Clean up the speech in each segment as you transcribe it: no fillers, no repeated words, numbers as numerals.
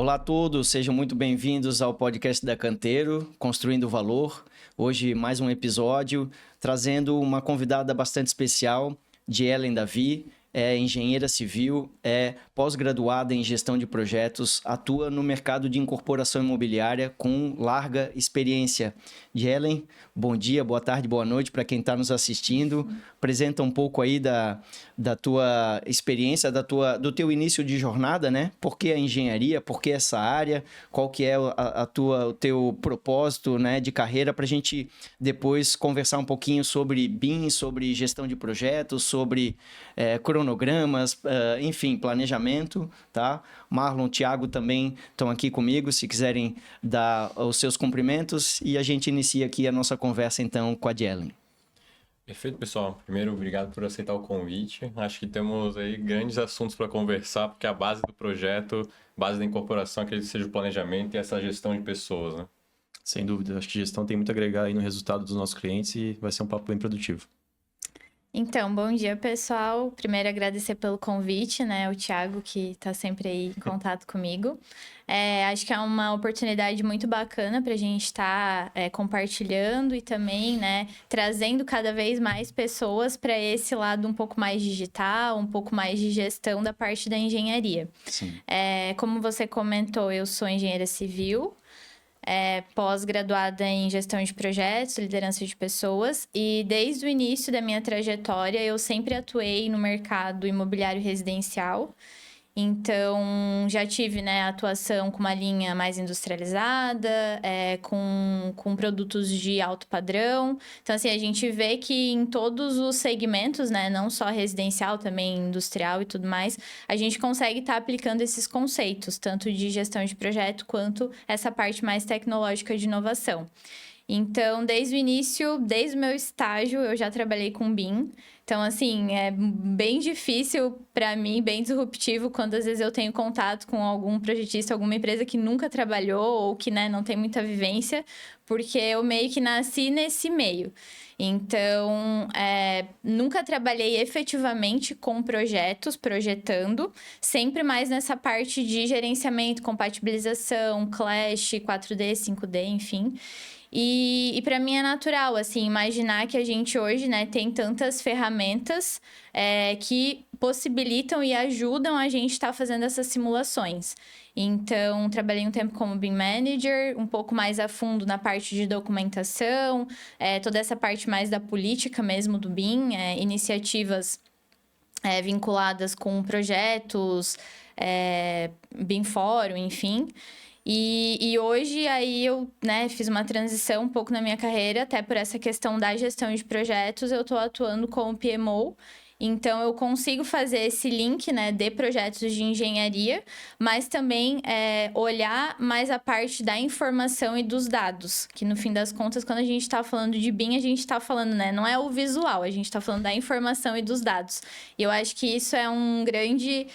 Olá a todos, sejam muito bem-vindos ao podcast da Canteiro, Construindo Valor. Hoje mais um episódio, trazendo uma convidada bastante especial, Dielen Davi. É engenheira civil, é pós-graduada em gestão de projetos, atua no mercado de incorporação imobiliária com larga experiência. Dielen, bom dia, boa tarde, boa noite para quem está nos assistindo. Apresenta um pouco aí da tua experiência, do teu início de jornada, né? Por que a engenharia, por que essa área, qual que é o teu propósito, né, de carreira, para a gente depois conversar um pouquinho sobre BIM, sobre gestão de projetos, sobre cronogramas, enfim, planejamento, tá? Marlon, Thiago também estão aqui comigo, se quiserem dar os seus cumprimentos, e a gente inicia aqui a nossa conversa, então, com a Dielen. Perfeito, pessoal. Primeiro, obrigado por aceitar o convite. Acho que temos aí grandes assuntos para conversar, porque a base do projeto, base da incorporação, acredito que seja o planejamento e essa gestão de pessoas, né? Sem dúvida, acho que gestão tem muito a agregar aí no resultado dos nossos clientes e vai ser um papo bem produtivo. Então, bom dia, pessoal. Primeiro, agradecer pelo convite, né? O Thiago, que está sempre aí em contato comigo. Acho que é uma oportunidade muito bacana para a gente estar compartilhando e também, né, trazendo cada vez mais pessoas para esse lado um pouco mais digital, um pouco mais de gestão da parte da engenharia. Sim. Como você comentou, eu sou engenheira civil, pós-graduada em gestão de projetos, liderança de pessoas, e desde o início da minha trajetória eu sempre atuei no mercado imobiliário residencial. Então, já tive, né, atuação com uma linha mais industrializada, com produtos de alto padrão. Então, assim, a gente vê que em todos os segmentos, né, não só residencial, também industrial e tudo mais, a gente consegue estar aplicando esses conceitos, tanto de gestão de projeto quanto essa parte mais tecnológica de inovação. Então, desde o início, desde o meu estágio, eu já trabalhei com BIM. Então, assim, é bem difícil para mim, bem disruptivo, quando às vezes eu tenho contato com algum projetista, alguma empresa que nunca trabalhou ou que, né, não tem muita vivência, porque eu meio que nasci nesse meio. Então, nunca trabalhei efetivamente com projetos, projetando, sempre mais nessa parte de gerenciamento, compatibilização, Clash, 4D, 5D, enfim. E para mim é natural, assim, imaginar que a gente hoje, né, tem tantas ferramentas que possibilitam e ajudam a gente estar fazendo essas simulações. Então, trabalhei um tempo como BIM Manager, um pouco mais a fundo na parte de documentação, toda essa parte mais da política mesmo do BIM, iniciativas vinculadas com projetos, BIM Fórum, enfim. E hoje, aí eu, né, fiz uma transição um pouco na minha carreira, até por essa questão da gestão de projetos, eu estou atuando como PMO. Então, eu consigo fazer esse link, né, de projetos de engenharia, mas também olhar mais a parte da informação e dos dados, que no fim das contas, quando a gente está falando de BIM, a gente está falando, né, não é o visual, a gente está falando da informação e dos dados. E eu acho que isso é um grande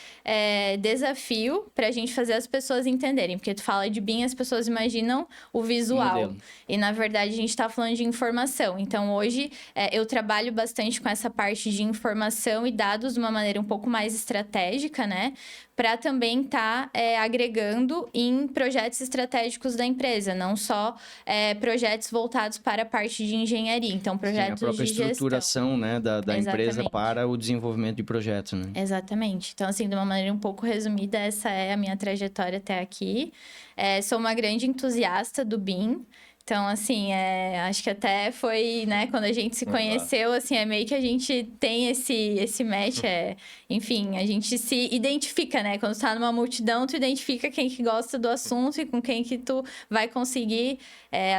desafio para a gente fazer as pessoas entenderem, porque tu fala de BIM, as pessoas imaginam o visual. Modelo. E, na verdade, a gente está falando de informação. Então, hoje, eu trabalho bastante com essa parte de informação e dados de uma maneira um pouco mais estratégica, né? Para também estar agregando em projetos estratégicos da empresa, não só projetos voltados para a parte de engenharia. Então, projetos Sim, a própria de gestão. estruturação, né, da empresa para o desenvolvimento de projetos, né? Exatamente. Então, assim, de uma maneira um pouco resumida, essa é a minha trajetória até aqui. Sou uma grande entusiasta do BIM. Então, assim, acho que até foi, né, quando a gente se conheceu, assim, é meio que a gente tem esse match, enfim, a gente se identifica, né? Quando tu tá numa multidão, tu identifica quem que gosta do assunto e com quem que tu vai conseguir,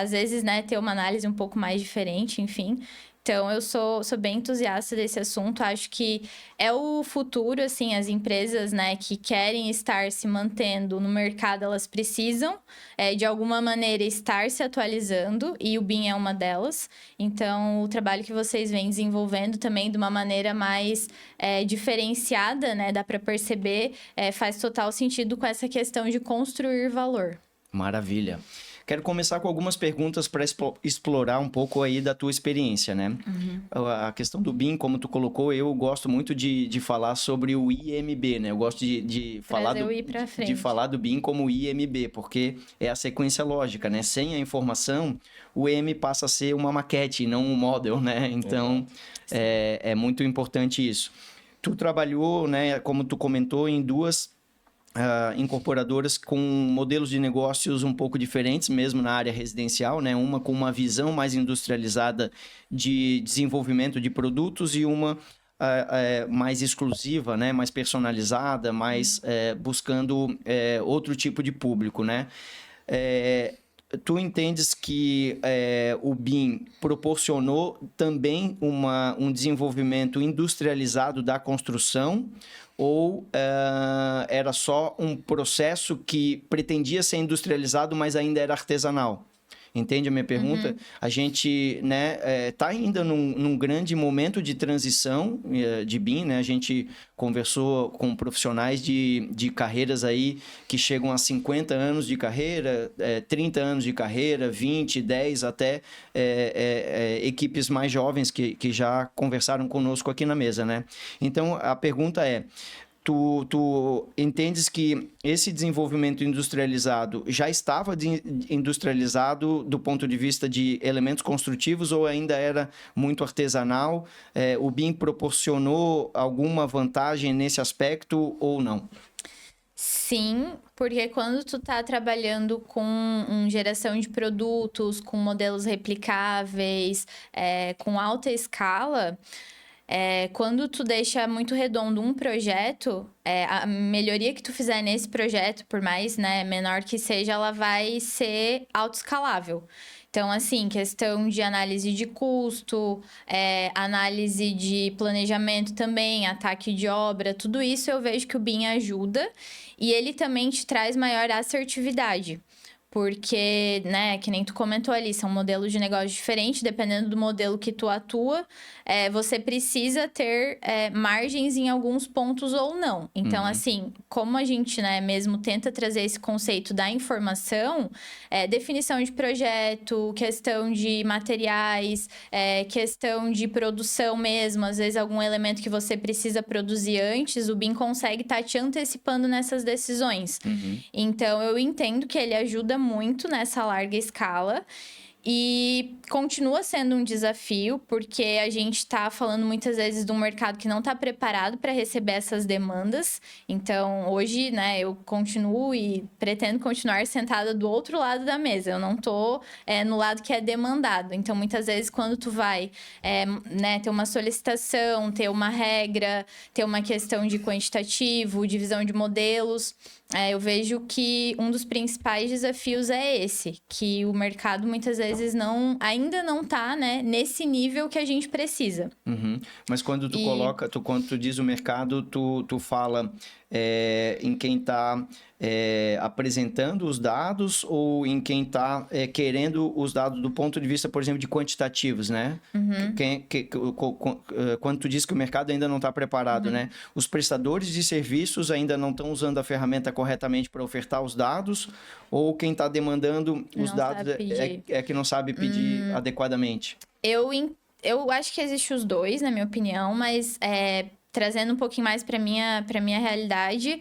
às vezes, né, ter uma análise um pouco mais diferente, enfim. Então, eu sou bem entusiasta desse assunto. Acho que é o futuro, assim, as empresas, né, que querem estar se mantendo no mercado, elas precisam, de alguma maneira, estar se atualizando, e o BIM é uma delas. Então, o trabalho que vocês vêm desenvolvendo também de uma maneira mais diferenciada, né, dá para perceber, faz total sentido com essa questão de construir valor. Maravilha. Quero começar com algumas perguntas para explorar um pouco aí da tua experiência, né? A questão do BIM, como tu colocou, eu gosto muito de falar sobre o IMB, né? Eu gosto de falar do BIM como IMB, porque é a sequência lógica, né? Sem a informação, o M passa a ser uma maquete, não um model, né? Então, é muito importante isso. Tu trabalhou, né, como tu comentou, em duas incorporadoras com modelos de negócios um pouco diferentes, mesmo na área residencial, né? Uma com uma visão mais industrializada de desenvolvimento de produtos e uma mais exclusiva, né? Mais personalizada, mais buscando outro tipo de público, né? Tu entendes que o BIM proporcionou também um desenvolvimento industrializado da construção ou era só um processo que pretendia ser industrializado, mas ainda era artesanal? Entende a minha pergunta? A gente, né, tá ainda num grande momento de transição de BIM, né? A gente conversou com profissionais de carreiras aí que chegam a 50 anos de carreira, 30 anos de carreira, 20, 10, até equipes mais jovens que já conversaram conosco aqui na mesa, né? Então, a pergunta é: Tu entendes que esse desenvolvimento industrializado já estava industrializado do ponto de vista de elementos construtivos ou ainda era muito artesanal? O BIM proporcionou alguma vantagem nesse aspecto ou não? Sim, porque quando tu tá trabalhando com geração de produtos, com modelos replicáveis, com alta escala... quando tu deixa muito redondo um projeto, a melhoria que tu fizer nesse projeto, por mais, né, menor que seja, ela vai ser autoescalável. Então, assim, questão de análise de custo, análise de planejamento também, ataque de obra, tudo isso eu vejo que o BIM ajuda e ele também te traz maior assertividade. Porque, né, que nem tu comentou ali, são modelos de negócio diferentes, dependendo do modelo que tu atua, você precisa ter margens em alguns pontos ou não. Então, assim, como a gente, né, mesmo tenta trazer esse conceito da informação, definição de projeto, questão de materiais, questão de produção mesmo, às vezes algum elemento que você precisa produzir antes, o BIM consegue estar te antecipando nessas decisões. Então, eu entendo que ele ajuda muito nessa larga escala e continua sendo um desafio, porque a gente está falando muitas vezes de um mercado que não está preparado para receber essas demandas. Então, hoje, né, eu continuo e pretendo continuar sentada do outro lado da mesa. Eu não estou no lado que é demandado. Então, muitas vezes, quando tu vai né, ter uma solicitação, ter uma regra, ter uma questão de quantitativo, divisão de modelos... eu vejo que um dos principais desafios é esse, que o mercado muitas vezes ainda não está, né, nesse nível que a gente precisa. Mas quando tu quando tu diz o mercado, tu fala em quem está apresentando os dados ou em quem está querendo os dados do ponto de vista, por exemplo, de quantitativos, né? Quando tu diz que o mercado ainda não está preparado, né? Os prestadores de serviços ainda não estão usando a ferramenta corretamente para ofertar os dados, ou quem está demandando os dados que não sabe pedir adequadamente? Eu acho que existe os dois, na minha opinião, mas trazendo um pouquinho mais para minha realidade,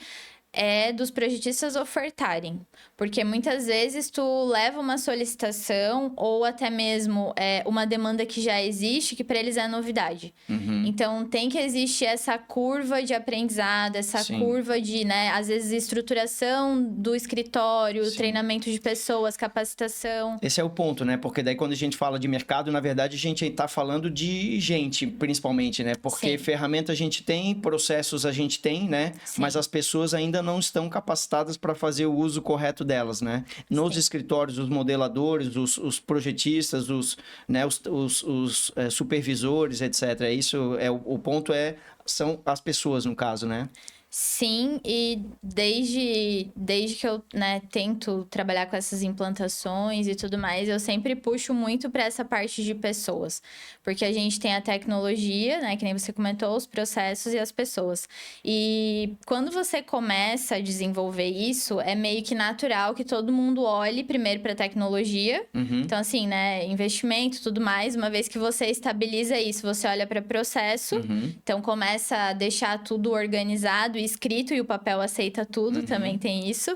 dos projetistas ofertarem. Porque muitas vezes tu leva uma solicitação ou até mesmo uma demanda que já existe, que para eles é novidade. Então, tem que existir essa curva de aprendizado, essa curva de, né, às vezes, estruturação do escritório, treinamento de pessoas, capacitação. Esse é o ponto, né? Porque daí quando a gente fala de mercado, na verdade, a gente está falando de gente, principalmente, né? Porque ferramenta a gente tem, processos a gente tem, né? Mas as pessoas ainda não estão capacitadas para fazer o uso correto delas, né? Nos escritórios, os modeladores, os projetistas, os supervisores, etc. Isso o ponto são as pessoas, no caso, né? Sim, e desde que eu, né, tento trabalhar com essas implantações e tudo mais, eu sempre puxo muito para essa parte de pessoas. Porque a gente tem a tecnologia, né, que nem você comentou, os processos e as pessoas. E quando você começa a desenvolver isso, é meio que natural que todo mundo olhe primeiro para a tecnologia. Então, assim, né, investimento, tudo mais, uma vez que você estabiliza isso, você olha para processo, então começa a deixar tudo organizado escrito e o papel aceita tudo, também tem isso.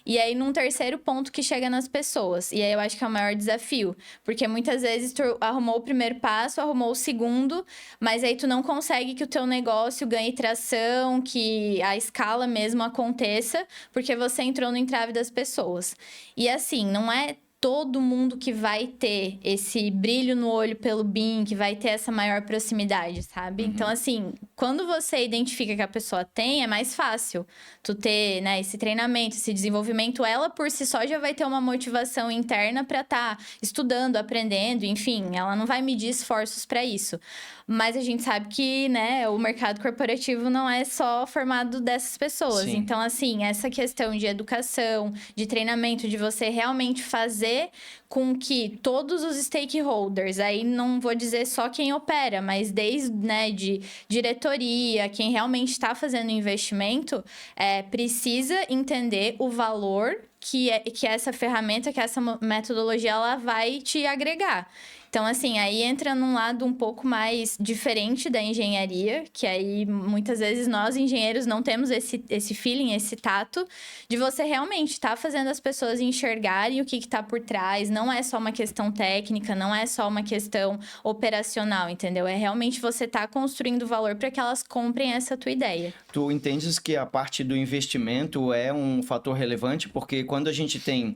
E aí, num terceiro ponto que chega nas pessoas. E aí, eu acho que é o maior desafio. Porque muitas vezes tu arrumou o primeiro passo, arrumou o segundo, mas aí tu não consegue que o teu negócio ganhe tração, que a escala mesmo aconteça, porque você entrou no entrave das pessoas. E assim, não é todo mundo que vai ter esse brilho no olho pelo BIM, que vai ter essa maior proximidade, sabe? Então, assim, quando você identifica que a pessoa tem, é mais fácil tu ter, né, esse treinamento, esse desenvolvimento. Ela, por si só, já vai ter uma motivação interna para estar estudando, aprendendo, enfim. Ela não vai medir esforços para isso. Mas a gente sabe que, né, o mercado corporativo não é só formado dessas pessoas. Sim. Então, assim, essa questão de educação, de treinamento, de você realmente fazer com que todos os stakeholders, aí não vou dizer só quem opera, mas desde, né, de diretoria, quem realmente está fazendo investimento, precisa entender o valor que essa ferramenta, que essa metodologia, ela vai te agregar. Então, assim, aí entra num lado um pouco mais diferente da engenharia, que aí muitas vezes nós, engenheiros, não temos esse feeling, esse tato, de você realmente estar fazendo as pessoas enxergarem o que está por trás. Não é só uma questão técnica, não é só uma questão operacional, entendeu? É realmente você estar construindo valor para que elas comprem essa tua ideia. Tu entendes que a parte do investimento é um fator relevante, porque quando a gente tem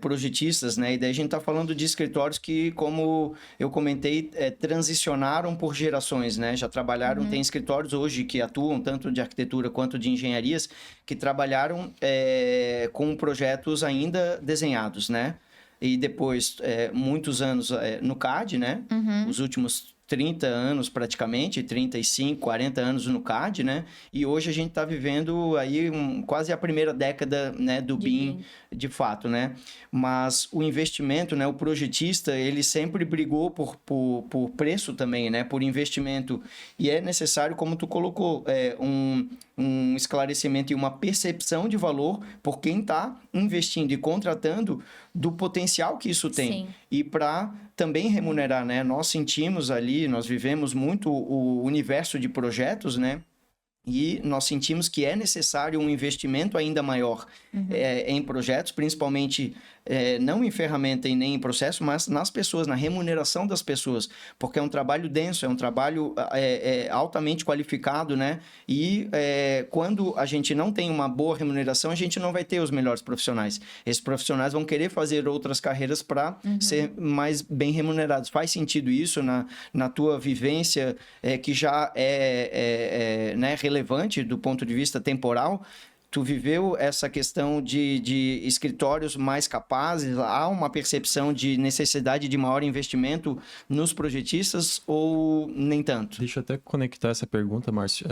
projetistas, né? E daí a gente está falando de escritórios que, como eu comentei, transicionaram por gerações, né? Já trabalharam, tem escritórios hoje que atuam tanto de arquitetura quanto de engenharias, que trabalharam com projetos ainda desenhados, né? E depois, muitos anos no CAD, né? Os últimos 30 anos praticamente, 35, 40 anos no CAD, né? E hoje a gente está vivendo aí quase a primeira década, né, do BIM, de fato, né? Mas o investimento, né, o projetista, ele sempre brigou por preço também, né? Por investimento. E é necessário, como tu colocou, um esclarecimento e uma percepção de valor por quem está investindo e contratando do potencial que isso tem. Sim. E para também remunerar, né? Nós sentimos ali, nós vivemos muito o universo de projetos, né? E nós sentimos que é necessário um investimento ainda maior em projetos, principalmente não em ferramenta e nem em processo, mas nas pessoas, na remuneração das pessoas, porque é um trabalho denso, é um trabalho altamente qualificado, né? E quando a gente não tem uma boa remuneração, a gente não vai ter os melhores profissionais. Esses profissionais vão querer fazer outras carreiras para ser mais bem remunerados. Faz sentido isso na tua vivência, que já né, relevante do ponto de vista temporal? Tu viveu essa questão de escritórios mais capazes? Há uma percepção de necessidade de maior investimento nos projetistas ou nem tanto? Deixa eu até conectar essa pergunta, Márcio.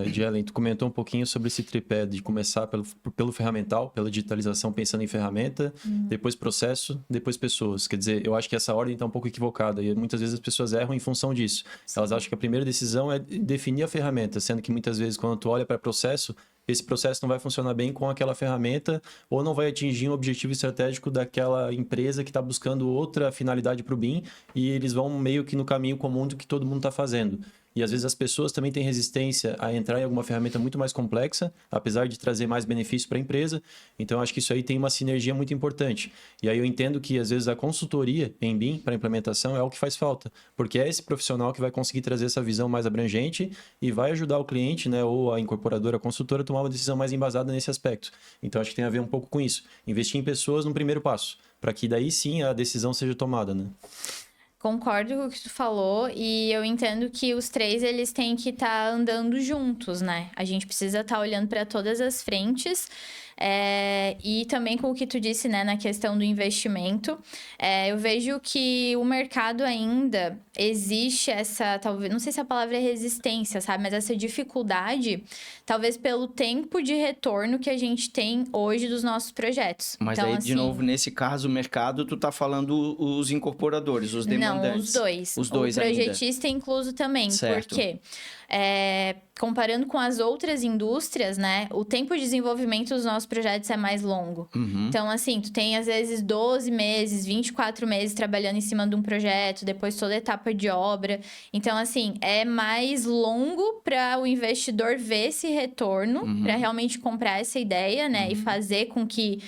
Ellen, tu comentou um pouquinho sobre esse tripé de começar pelo ferramental, pela digitalização, pensando em ferramenta, depois processo, depois pessoas. Quer dizer, eu acho que essa ordem está um pouco equivocada e muitas vezes as pessoas erram em função disso. Elas acham que a primeira decisão é definir a ferramenta, sendo que muitas vezes quando tu olha para processo, esse processo não vai funcionar bem com aquela ferramenta ou não vai atingir um objetivo estratégico daquela empresa que está buscando outra finalidade para o BIM e eles vão meio que no caminho comum do que todo mundo está fazendo. E às vezes as pessoas também têm resistência a entrar em alguma ferramenta muito mais complexa, apesar de trazer mais benefício para a empresa. Então, acho que isso aí tem uma sinergia muito importante. E aí eu entendo que, às vezes, a consultoria em BIM para implementação é o que faz falta, porque é esse profissional que vai conseguir trazer essa visão mais abrangente e vai ajudar o cliente, né, ou a incorporadora, a consultora, a tomar uma decisão mais embasada nesse aspecto. Então, acho que tem a ver um pouco com isso. Investir em pessoas no primeiro passo, para que daí sim a decisão seja tomada, né? Concordo com o que tu falou e eu entendo que os três, eles têm que estar andando juntos, né? A gente precisa estar olhando para todas as frentes. E também com o que tu disse, né, na questão do investimento, eu vejo que o mercado ainda existe essa, talvez, não sei se a palavra é resistência, sabe? Mas essa dificuldade, talvez pelo tempo de retorno que a gente tem hoje dos nossos projetos. Mas então, aí, assim, de novo, nesse caso, o mercado, tu tá falando os incorporadores, os demandantes. Não, os dois. Os dois o ainda. projetista incluso também, Certo. porque comparando com as outras indústrias, né, o tempo de desenvolvimento dos nossos projetos é mais longo. Então, assim, tu tem às vezes 12 meses, 24 meses trabalhando em cima de um projeto, depois toda a etapa de obra. Então, assim, é mais longo para o investidor ver esse retorno, para realmente comprar essa ideia, né, e fazer com que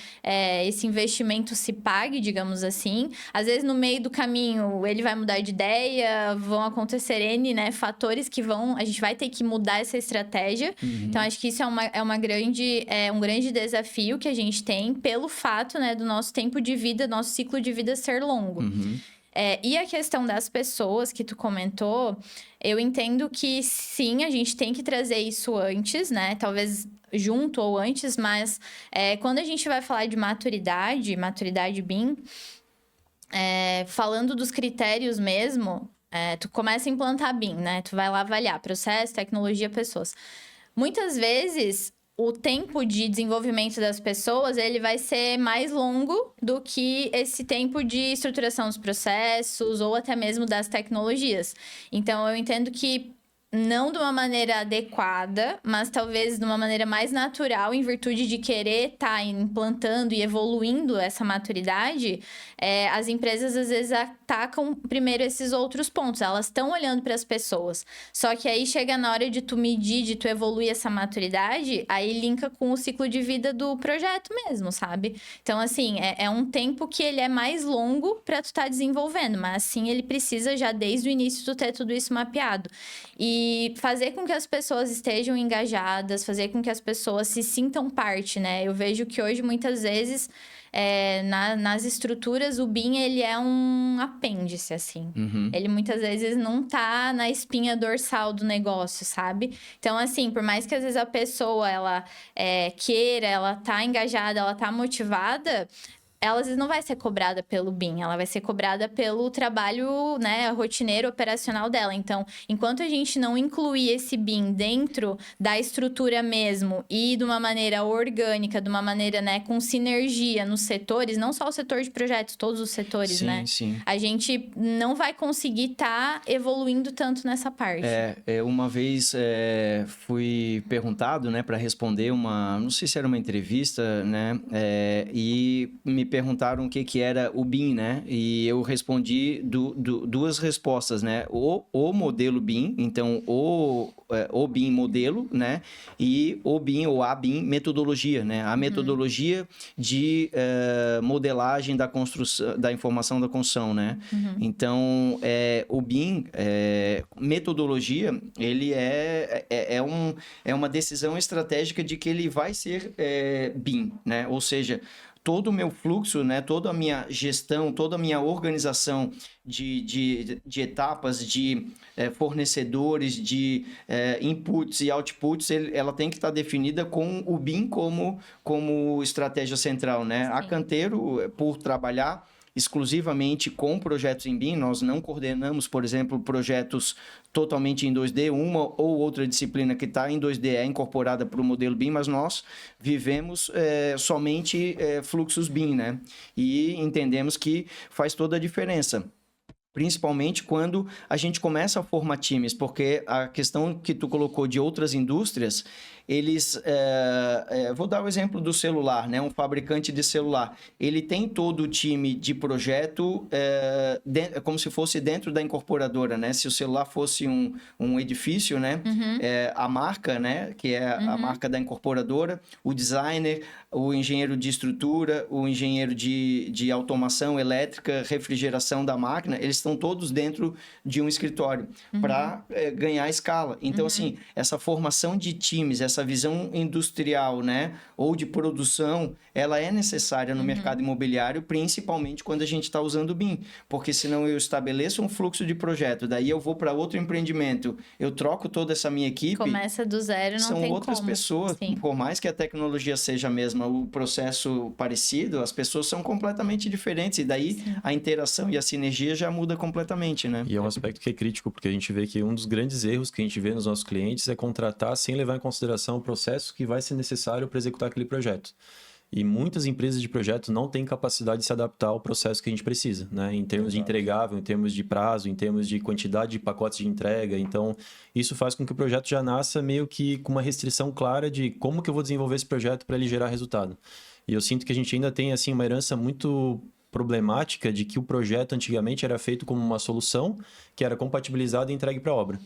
esse investimento se pague, digamos assim. Às vezes, no meio do caminho, ele vai mudar de ideia, vão acontecer N, né, fatores que a gente vai ter que mudar essa estratégia. Então, acho que isso é um grande desafio que a gente tem pelo fato, né, do nosso tempo de vida, nosso ciclo de vida ser longo. E a questão das pessoas que tu comentou, eu entendo que sim, a gente tem que trazer isso antes, né? Talvez junto ou antes, mas quando a gente vai falar de maturidade BIM, falando dos critérios mesmo, tu começa a implantar BIM, né? Tu vai lá avaliar processo, tecnologia, pessoas. Muitas vezes, o tempo de desenvolvimento das pessoas, ele vai ser mais longo do que esse tempo de estruturação dos processos ou até mesmo das tecnologias. Então, eu entendo que não de uma maneira adequada, mas talvez de uma maneira mais natural, em virtude de querer estar implantando e evoluindo essa maturidade, as empresas às vezes atacam primeiro esses outros pontos. Elas estão olhando para as pessoas. Só que aí chega na hora de tu medir, de tu evoluir essa maturidade, aí linka com o ciclo de vida do projeto mesmo, sabe? Então, assim, é um tempo que ele é mais longo para tu estar desenvolvendo, mas assim ele precisa já desde o início tu ter tudo isso mapeado. E fazer com que as pessoas estejam engajadas, fazer com que as pessoas se sintam parte, né? Eu vejo que hoje, muitas vezes, nas estruturas, o BIM, ele é um apêndice, assim. Ele, muitas vezes, não tá na espinha dorsal do negócio, sabe? Então, assim, por mais que, às vezes, a pessoa, ela queira, ela tá engajada, ela tá motivada, ela às vezes não vai ser cobrada pelo BIM, ela vai ser cobrada pelo trabalho, né, rotineiro, operacional dela. Então, enquanto a gente não incluir esse BIM dentro da estrutura mesmo e de uma maneira orgânica, de uma maneira, né, com sinergia nos setores, não só o setor de projetos, todos os setores, Sim, né? sim. A gente não vai conseguir estar evoluindo tanto nessa parte. Uma vez fui perguntado, né, para responder não sei se era uma entrevista, né, e me perguntaram o que era o BIM, né? E eu respondi duas respostas, né? O modelo BIM, então o BIM modelo, né? E o BIM ou a BIM metodologia, né? A metodologia de modelagem da construção, da informação da construção, né? Então, o BIM, metodologia, ele é uma decisão estratégica de que ele vai ser BIM, né? Ou seja, todo o meu fluxo, né, toda a minha gestão, toda a minha organização de etapas, de fornecedores, de inputs e outputs, ela tem que estar definida com o BIM como estratégia central, né? Sim. A Canteiro, por trabalhar exclusivamente com projetos em BIM, nós não coordenamos, por exemplo, projetos totalmente em 2D, uma ou outra disciplina que está em 2D é incorporada para o modelo BIM, mas nós vivemos somente fluxos BIM, né? E entendemos que faz toda a diferença. Principalmente quando a gente começa a formar times, porque a questão que tu colocou de outras indústrias, eles... vou dar o exemplo do celular, né? Um fabricante de celular. Ele tem todo o time de projeto como se fosse dentro da incorporadora, né? Se o celular fosse um edifício, né? A marca, né? Que é a marca da incorporadora, o designer, o engenheiro de estrutura, o engenheiro de automação elétrica, refrigeração da máquina, eles estão todos dentro de um escritório para ganhar escala. Então, assim, essa formação de times, essa essa visão industrial, né, ou de produção, ela é necessária no mercado imobiliário, principalmente quando a gente está usando o BIM, porque senão eu estabeleço um fluxo de projeto, daí eu vou para outro empreendimento, eu troco toda essa minha equipe. Começa do zero, não são tem outras como. pessoas, Sim. por mais que a tecnologia seja a mesma, o processo parecido, as pessoas são completamente diferentes, e daí a interação e a sinergia já muda completamente, né? E é um aspecto que é crítico, porque a gente vê que um dos grandes erros que a gente vê nos nossos clientes é contratar sem levar em consideração o processo que vai ser necessário para executar aquele projeto. E muitas empresas de projeto não têm capacidade de se adaptar ao processo que a gente precisa, né? Em termos de entregável, em termos de prazo, em termos de quantidade de pacotes de entrega. Então, isso faz com que o projeto já nasça meio que com uma restrição clara de como que eu vou desenvolver esse projeto para ele gerar resultado. E eu sinto que a gente ainda tem, assim, uma herança muito problemática de que o projeto antigamente era feito como uma solução que era compatibilizada e entregue para a obra.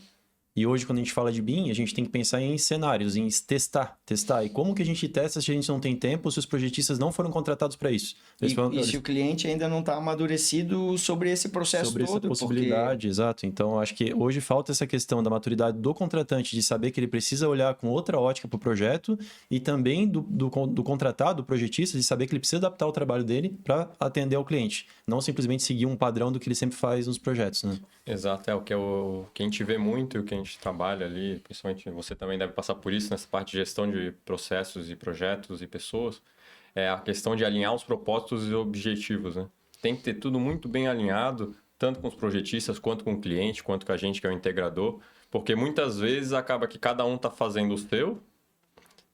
E hoje, quando a gente fala de BIM, a gente tem que pensar em cenários, em testar. E como que a gente testa se a gente não tem tempo, se os projetistas não foram contratados para isso? E se o cliente ainda não está amadurecido sobre esse processo sobre todo. Essa possibilidade, exato. Então, acho que hoje falta essa questão da maturidade do contratante, de saber que ele precisa olhar com outra ótica para o projeto, e também do contratado, do projetista, de saber que ele precisa adaptar o trabalho dele para atender ao cliente. Não simplesmente seguir um padrão do que ele sempre faz nos projetos, né? Exato, o que a gente vê muito e o que a gente trabalha ali, principalmente você também deve passar por isso nessa parte de gestão de processos e projetos e pessoas, é a questão de alinhar os propósitos e objetivos, né? Tem que ter tudo muito bem alinhado, tanto com os projetistas, quanto com o cliente, quanto com a gente que é o integrador, porque muitas vezes acaba que cada um está fazendo o seu,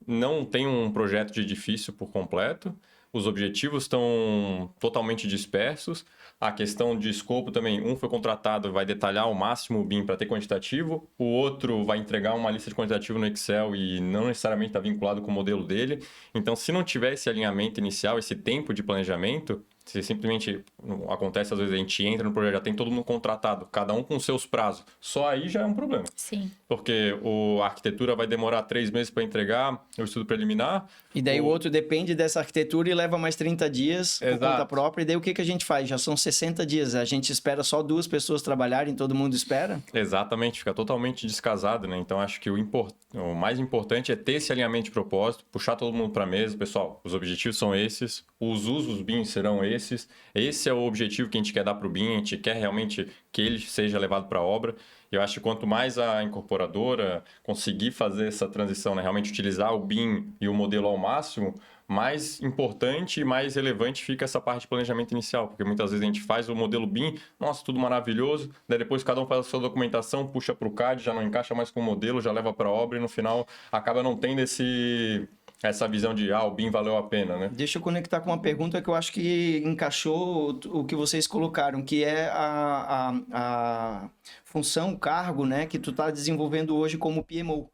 não tem um projeto de edifício por completo, os objetivos estão totalmente dispersos, a questão de escopo também, um foi contratado, vai detalhar ao máximo o BIM para ter quantitativo, o outro vai entregar uma lista de quantitativo no Excel e não necessariamente está vinculado com o modelo dele. Então, se não tiver esse alinhamento inicial, esse tempo de planejamento, se simplesmente acontece, às vezes a gente entra no projeto, já tem todo mundo contratado, cada um com seus prazos, só aí já é um problema. Sim. Porque a arquitetura vai demorar 3 meses para entregar o estudo preliminar. E daí o outro depende dessa arquitetura e leva mais 30 dias por Exato. conta própria. E daí o que a gente faz? Já são 60 dias. A gente espera só 2 pessoas trabalharem, todo mundo espera? Exatamente, fica totalmente descasado, né? Então, acho que o mais importante é ter esse alinhamento de propósito, puxar todo mundo para a mesa. Pessoal, os objetivos são esses, os usos BIM serão esses. Esse é o objetivo que a gente quer dar para o BIM, a gente quer realmente que ele seja levado para a obra. Eu acho que quanto mais a incorporadora conseguir fazer essa transição, né? Realmente utilizar o BIM e o modelo ao máximo, mais importante e mais relevante fica essa parte de planejamento inicial, porque muitas vezes a gente faz o modelo BIM, nossa, tudo maravilhoso, daí depois cada um faz a sua documentação, puxa para o CAD, já não encaixa mais com o modelo, já leva para a obra e no final acaba não tendo essa visão de, o BIM valeu a pena, né? Deixa eu conectar com uma pergunta que eu acho que encaixou o que vocês colocaram, que é a função, cargo, né, que tu está desenvolvendo hoje como PMO.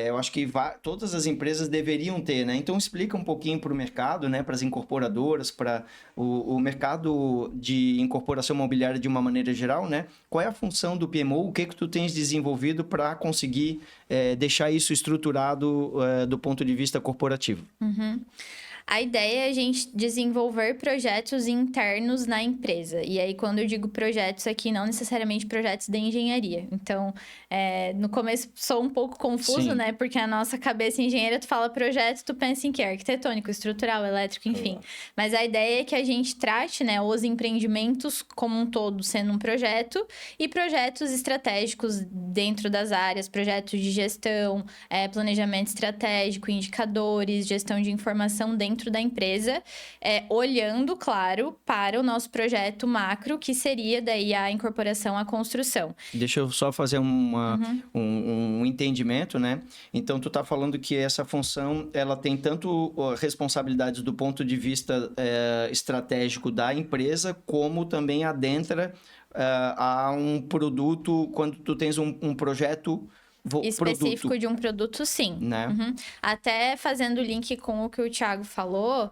Eu acho que todas as empresas deveriam ter, né? Então explica um pouquinho para o mercado, né, para as incorporadoras, para o mercado de incorporação imobiliária de uma maneira geral, né? Qual é a função do PMO? O que tu tens desenvolvido para conseguir deixar isso estruturado do ponto de vista corporativo? A ideia é a gente desenvolver projetos internos na empresa. E aí, quando eu digo projetos aqui, não necessariamente projetos de engenharia. Então, no começo sou um pouco confuso, Sim. né? Porque a nossa cabeça engenheira, tu fala projeto, tu pensa em quê? Arquitetônico, estrutural, elétrico, enfim. Mas a ideia é que a gente trate, né, os empreendimentos como um todo sendo um projeto e projetos estratégicos dentro das áreas, projetos de gestão, planejamento estratégico, indicadores, gestão de informação dentro da empresa, olhando, claro, para o nosso projeto macro, que seria daí a incorporação à construção. Deixa eu só fazer um entendimento, né? Então, tu tá falando que essa função, ela tem tanto responsabilidades do ponto de vista estratégico da empresa, como também adentra a um produto, quando tu tens um projeto específico produto, de um produto, sim. né? Até fazendo link com o que o Thiago falou,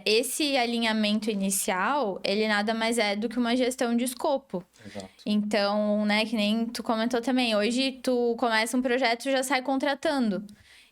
esse alinhamento inicial, ele nada mais é do que uma gestão de escopo. Exato. Então, né, que nem tu comentou também, hoje tu começa um projeto e já sai contratando.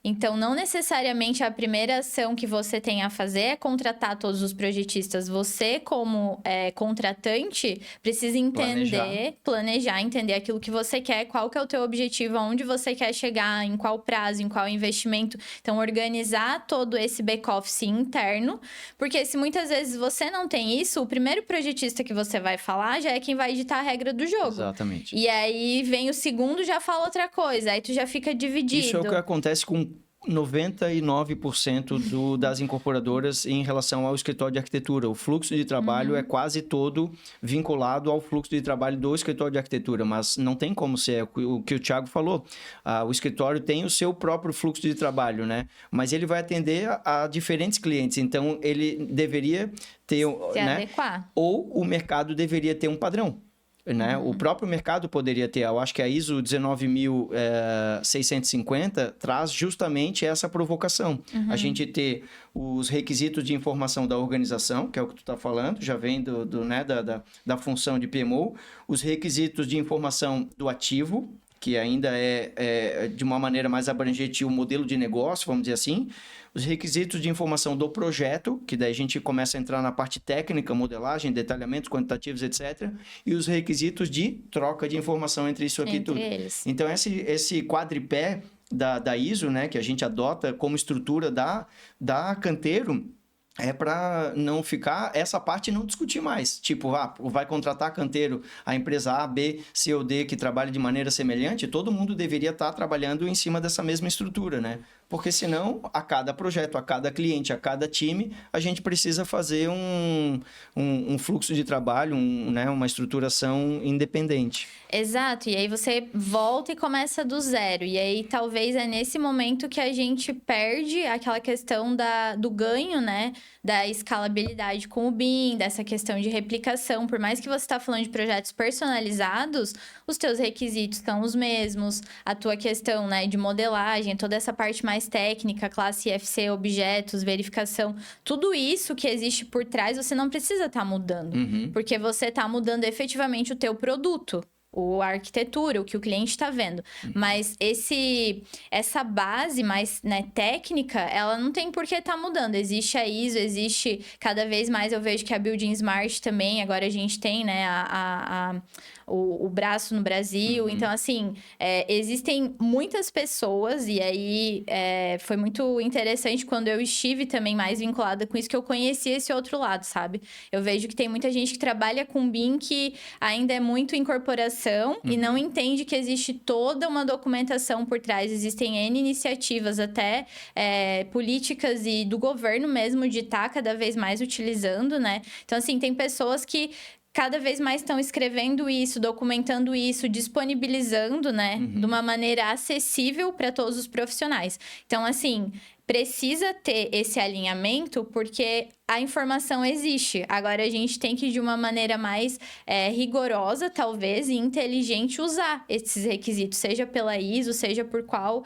Então, não necessariamente a primeira ação que você tem a fazer é contratar todos os projetistas. Você, como contratante, precisa entender, planejar, entender aquilo que você quer, qual que é o teu objetivo, aonde você quer chegar, em qual prazo, em qual investimento. Então, organizar todo esse back-office interno, porque se muitas vezes você não tem isso, o primeiro projetista que você vai falar já é quem vai editar a regra do jogo. Exatamente. E aí vem o segundo, já fala outra coisa, aí tu já fica dividido. Isso é o que acontece com 99% das incorporadoras em relação ao escritório de arquitetura. O fluxo de trabalho é quase todo vinculado ao fluxo de trabalho do escritório de arquitetura, mas não tem como ser o que o Thiago falou. O escritório tem o seu próprio fluxo de trabalho, né? Mas ele vai atender a diferentes clientes, então ele deveria ter... Se adequar. Ou o mercado deveria ter um padrão. Né? O próprio mercado poderia ter, eu acho que a ISO 19650 traz justamente essa provocação. A gente ter os requisitos de informação da organização, que é o que tu está falando, já vem da função de PMO, os requisitos de informação do ativo, que ainda é de uma maneira mais abrangente o modelo de negócio, vamos dizer assim, os requisitos de informação do projeto, que daí a gente começa a entrar na parte técnica, modelagem, detalhamentos quantitativos, etc. E os requisitos de troca de informação entre isso aqui e tudo. Eles. Então, esse quadripé da ISO, né, que a gente adota como estrutura da Canteiro, é para não ficar, essa parte não discutir mais. Tipo, vai contratar canteiro, a empresa A, B, C ou D que trabalha de maneira semelhante, todo mundo deveria estar trabalhando em cima dessa mesma estrutura, né? Porque senão, a cada projeto, a cada cliente, a cada time, a gente precisa fazer um fluxo de trabalho, uma estruturação independente. Exato, e aí você volta e começa do zero. E aí talvez é nesse momento que a gente perde aquela questão do ganho, né? Da escalabilidade com o BIM, dessa questão de replicação. Por mais que você está falando de projetos personalizados, os teus requisitos são os mesmos, a tua questão, né, de modelagem, toda essa parte mais técnica, classe IFC, objetos, verificação, tudo isso que existe por trás, você não precisa estar mudando, porque você está mudando efetivamente o teu produto. A arquitetura, o que o cliente está vendo. Mas essa base mais, né, técnica, ela não tem por que estar mudando. Existe a ISO, existe cada vez mais, eu vejo que a Building Smart também, agora a gente tem, né, o braço no Brasil. Então, assim, existem muitas pessoas, e aí foi muito interessante quando eu estive também mais vinculada com isso, que eu conheci esse outro lado, sabe? Eu vejo que tem muita gente que trabalha com BIM que ainda é muito incorporação e não entende que existe toda uma documentação por trás. Existem N iniciativas, até políticas e do governo mesmo de estar cada vez mais utilizando, né? Então, assim, tem pessoas que cada vez mais estão escrevendo isso, documentando isso, disponibilizando, né? De uma maneira acessível para todos os profissionais. Então, assim, precisa ter esse alinhamento porque a informação existe. Agora, a gente tem que, de uma maneira mais rigorosa, talvez, e inteligente, usar esses requisitos, seja pela ISO, seja por qual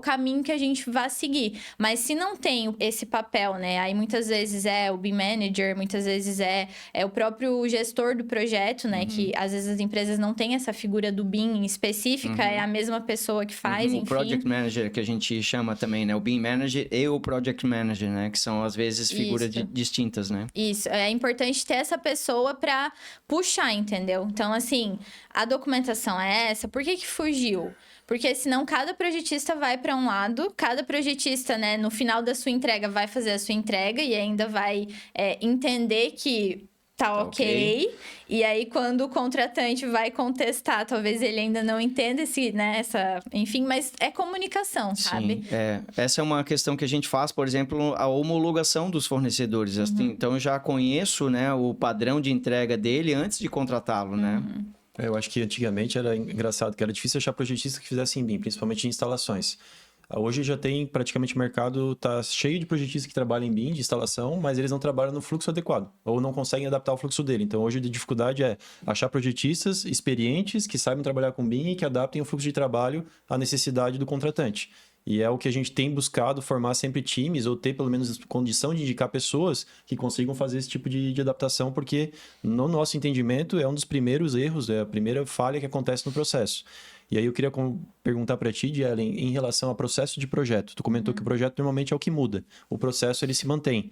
caminho que a gente vai seguir. Mas se não tem esse papel, né? Aí, muitas vezes, o BIM Manager, muitas vezes é o próprio gestor do projeto, né? Que, às vezes, as empresas não têm essa figura do BIM específica, é a mesma pessoa que faz, enfim. O Project Manager, que a gente chama também, né? O BIM Manager e o Project Manager, né? Que são, às vezes, figuras distintas, né? Isso. É importante ter essa pessoa para puxar, entendeu? Então, assim, a documentação é essa. Por que fugiu? Porque senão cada projetista vai para um lado, cada projetista, né, no final da sua entrega vai fazer a sua entrega e ainda vai entender que tá ok. E aí, quando o contratante vai contestar, talvez ele ainda não entenda enfim, mas é comunicação, sabe? Sim, essa é uma questão que a gente faz, por exemplo, a homologação dos fornecedores. Assim, então, eu já conheço, né, o padrão de entrega dele antes de contratá-lo, né? Eu acho que antigamente era engraçado, que era difícil achar projetistas que fizessem BIM, principalmente de instalações. Hoje já tem praticamente o mercado, tá cheio de projetistas que trabalham em BIM, de instalação, mas eles não trabalham no fluxo adequado, ou não conseguem adaptar o fluxo dele. Então, hoje a dificuldade é achar projetistas experientes que saibam trabalhar com BIM e que adaptem o fluxo de trabalho à necessidade do contratante. E é o que a gente tem buscado, formar sempre times, ou ter pelo menos condição de indicar pessoas que consigam fazer esse tipo de adaptação, porque no nosso entendimento é um dos primeiros erros, é a primeira falha que acontece no processo. E aí eu queria perguntar para ti, Ellen, em relação ao processo de projeto. Tu comentou que o projeto normalmente é o que muda. O processo, ele se mantém.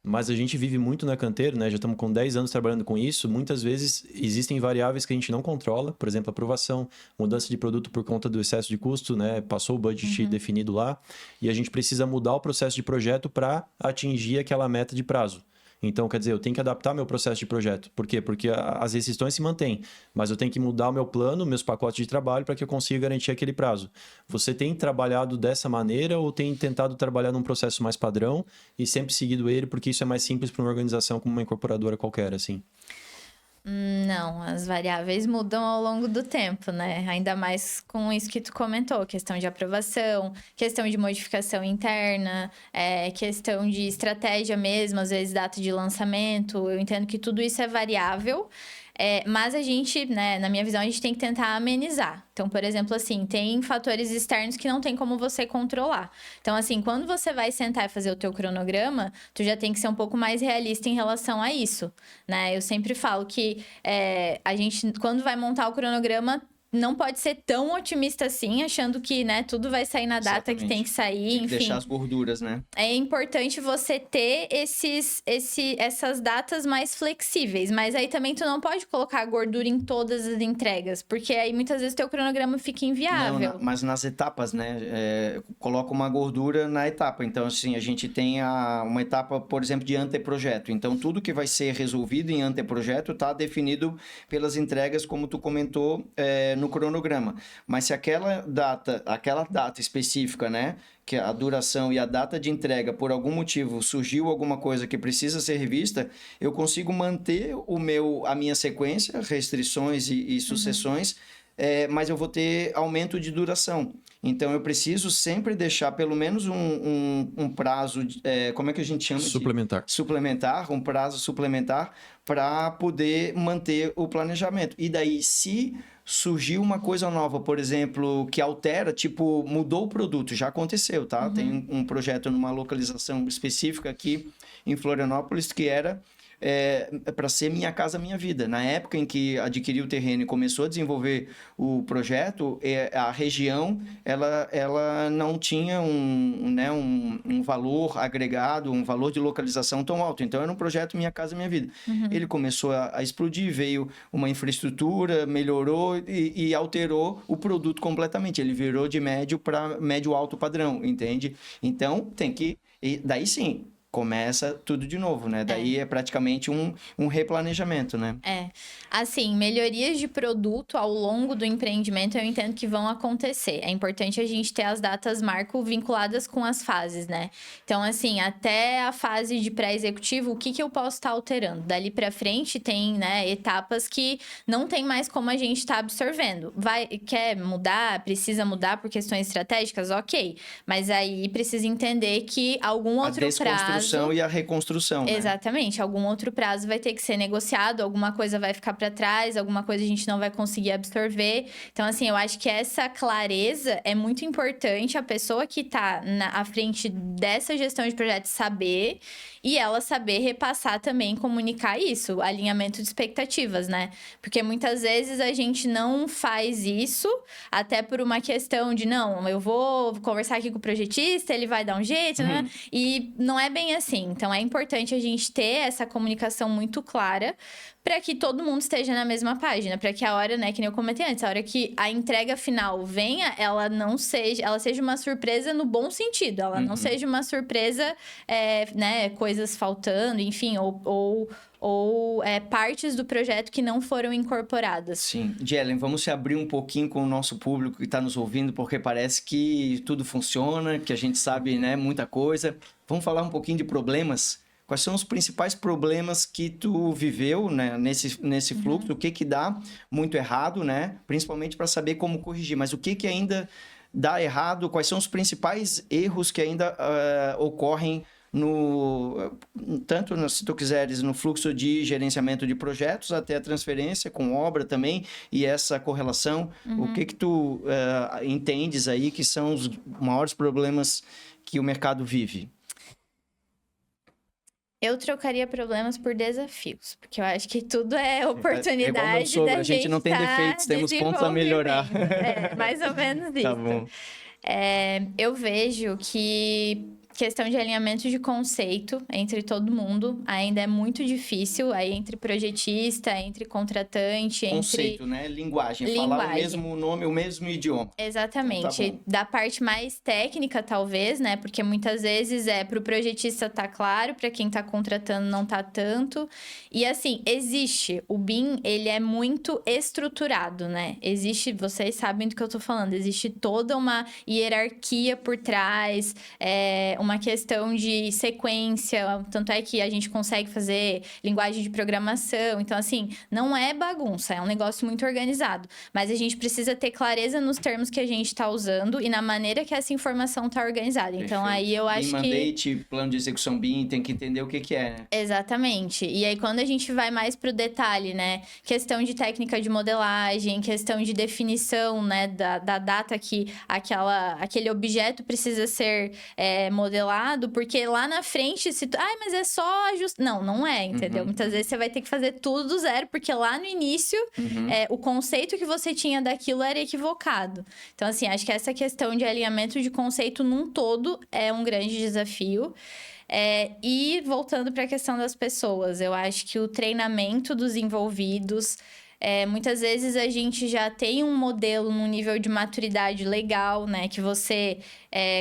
Mas a gente vive muito na Canteiro, né? Já estamos com 10 anos trabalhando com isso. Muitas vezes existem variáveis que a gente não controla. Por exemplo, aprovação, mudança de produto por conta do excesso de custo, né? Passou o budget definido lá. E a gente precisa mudar o processo de projeto para atingir aquela meta de prazo. Então, quer dizer, eu tenho que adaptar meu processo de projeto. Por quê? Porque as restrições se mantêm, mas eu tenho que mudar o meu plano, meus pacotes de trabalho para que eu consiga garantir aquele prazo. Você tem trabalhado dessa maneira ou tem tentado trabalhar num processo mais padrão e sempre seguido ele porque isso é mais simples para uma organização como uma incorporadora qualquer, assim? Não, as variáveis mudam ao longo do tempo, né? Ainda mais com isso que tu comentou, questão de aprovação, questão de modificação interna, questão de estratégia mesmo, às vezes data de lançamento. Eu entendo que tudo isso é variável. Mas a gente, né, na minha visão, a gente tem que tentar amenizar. Então, por exemplo, assim, tem fatores externos que não tem como você controlar. Então, assim, quando você vai sentar e fazer o teu cronograma, tu já tem que ser um pouco mais realista em relação a isso, né? Eu sempre falo que a gente, quando vai montar o cronograma, não pode ser tão otimista assim, achando que, né, tudo vai sair na data que tem que sair, tem que enfim. deixar as gorduras, né? É importante você ter essas datas mais flexíveis, mas aí também tu não pode colocar gordura em todas as entregas, porque aí muitas vezes teu cronograma fica inviável. Não, mas nas etapas, né? Coloca uma gordura na etapa. Então, assim, a gente tem uma etapa, por exemplo, de anteprojeto. Então, tudo que vai ser resolvido em anteprojeto está definido pelas entregas, como tu comentou, no cronograma. Mas se aquela data específica, né? Que a duração e a data de entrega, por algum motivo, surgiu alguma coisa que precisa ser revista, eu consigo manter a minha sequência, restrições e sucessões, mas eu vou ter aumento de duração. Então, eu preciso sempre deixar pelo menos um prazo, como é que a gente chama? Suplementar. Um prazo suplementar para poder manter o planejamento. E daí, se surgiu uma coisa nova, por exemplo, que altera, tipo, mudou o produto, já aconteceu, tá? Tem um projeto numa localização específica aqui em Florianópolis que era para ser Minha Casa Minha Vida. Na época em que adquiriu o terreno e começou a desenvolver o projeto, a região ela não tinha um valor agregado, um valor de localização tão alto. Então, era um projeto Minha Casa Minha Vida. Ele começou a explodir, veio uma infraestrutura, melhorou e alterou o produto completamente. Ele virou de médio para médio alto padrão, entende? Então, tem que... E daí sim... começa tudo de novo, né? Daí é praticamente um replanejamento, né? Assim, melhorias de produto ao longo do empreendimento eu entendo que vão acontecer. É importante a gente ter as datas marco vinculadas com as fases, né? Então, assim, até a fase de pré-executivo, o que eu posso estar alterando? Dali pra frente tem, né, etapas que não tem mais como a gente estar absorvendo. Quer mudar? Precisa mudar por questões estratégicas? Ok. Mas aí precisa entender que algum outro prazo... e a reconstrução, né? Exatamente. Algum outro prazo vai ter que ser negociado, alguma coisa vai ficar para trás, alguma coisa a gente não vai conseguir absorver. Então, assim, eu acho que essa clareza é muito importante a pessoa que está à frente dessa gestão de projetos saber e ela saber repassar também, comunicar isso, alinhamento de expectativas, né? Porque muitas vezes a gente não faz isso, até por uma questão de, não, eu vou conversar aqui com o projetista, ele vai dar um jeito, né? E não é bem assim. Então, é importante a gente ter essa comunicação muito clara para que todo mundo esteja na mesma página, para que a hora, né, que nem eu comentei antes, a hora que a entrega final venha, ela seja uma surpresa no bom sentido, ela não seja uma surpresa, né, coisas faltando, enfim, ou partes do projeto que não foram incorporadas. Sim. Jelen, vamos se abrir um pouquinho com o nosso público que está nos ouvindo, porque parece que tudo funciona, que a gente sabe, né, muita coisa. Vamos falar um pouquinho de problemas? Quais são os principais problemas que tu viveu, né, nesse fluxo? O que dá muito errado, né? Principalmente para saber como corrigir. Mas o que ainda dá errado? Quais são os principais erros que ainda ocorrem tanto, se tu quiseres, no fluxo de gerenciamento de projetos até a transferência com obra também e essa correlação? O que tu entendes aí que são os maiores problemas que o mercado vive? Eu trocaria problemas por desafios, porque eu acho que tudo é oportunidade É igual meu sogro, da a gente não tem tá defeitos, temos pontos a melhorar. desenvolvimento. Mais ou menos isso. Tá bom. Eu vejo que questão de alinhamento de conceito entre todo mundo ainda é muito difícil, aí entre projetista, entre contratante, Conceito, né? Linguagem. Falar o Linguagem. mesmo nome, o mesmo idioma. Exatamente. Então tá bom. Da parte mais técnica, talvez, né? Porque muitas vezes pro projetista tá claro, para quem tá contratando não tá tanto. E assim, o BIM, ele é muito estruturado, né? Vocês sabem do que eu tô falando, existe toda uma hierarquia por trás, uma questão de sequência, tanto é que a gente consegue fazer linguagem de programação. Então, assim, não é bagunça, é um negócio muito organizado. Mas a gente precisa ter clareza nos termos que a gente está usando e na maneira que essa informação está organizada. Então, Perfeito. aí eu acho que... mandate, plano de execução BIM, tem que entender o que é, né? Exatamente. E aí, quando a gente vai mais pro detalhe, né? Questão de técnica de modelagem, questão de definição, né? Da data que aquele objeto precisa ser modelado, porque lá na frente, mas é só ajustar. Não é, entendeu? Muitas vezes você vai ter que fazer tudo do zero, porque lá no início, o conceito que você tinha daquilo era equivocado. Então, assim, acho que essa questão de alinhamento de conceito num todo é um grande desafio. E voltando para a questão das pessoas, eu acho que o treinamento dos envolvidos... muitas vezes a gente já tem um modelo num nível de maturidade legal, né? Que você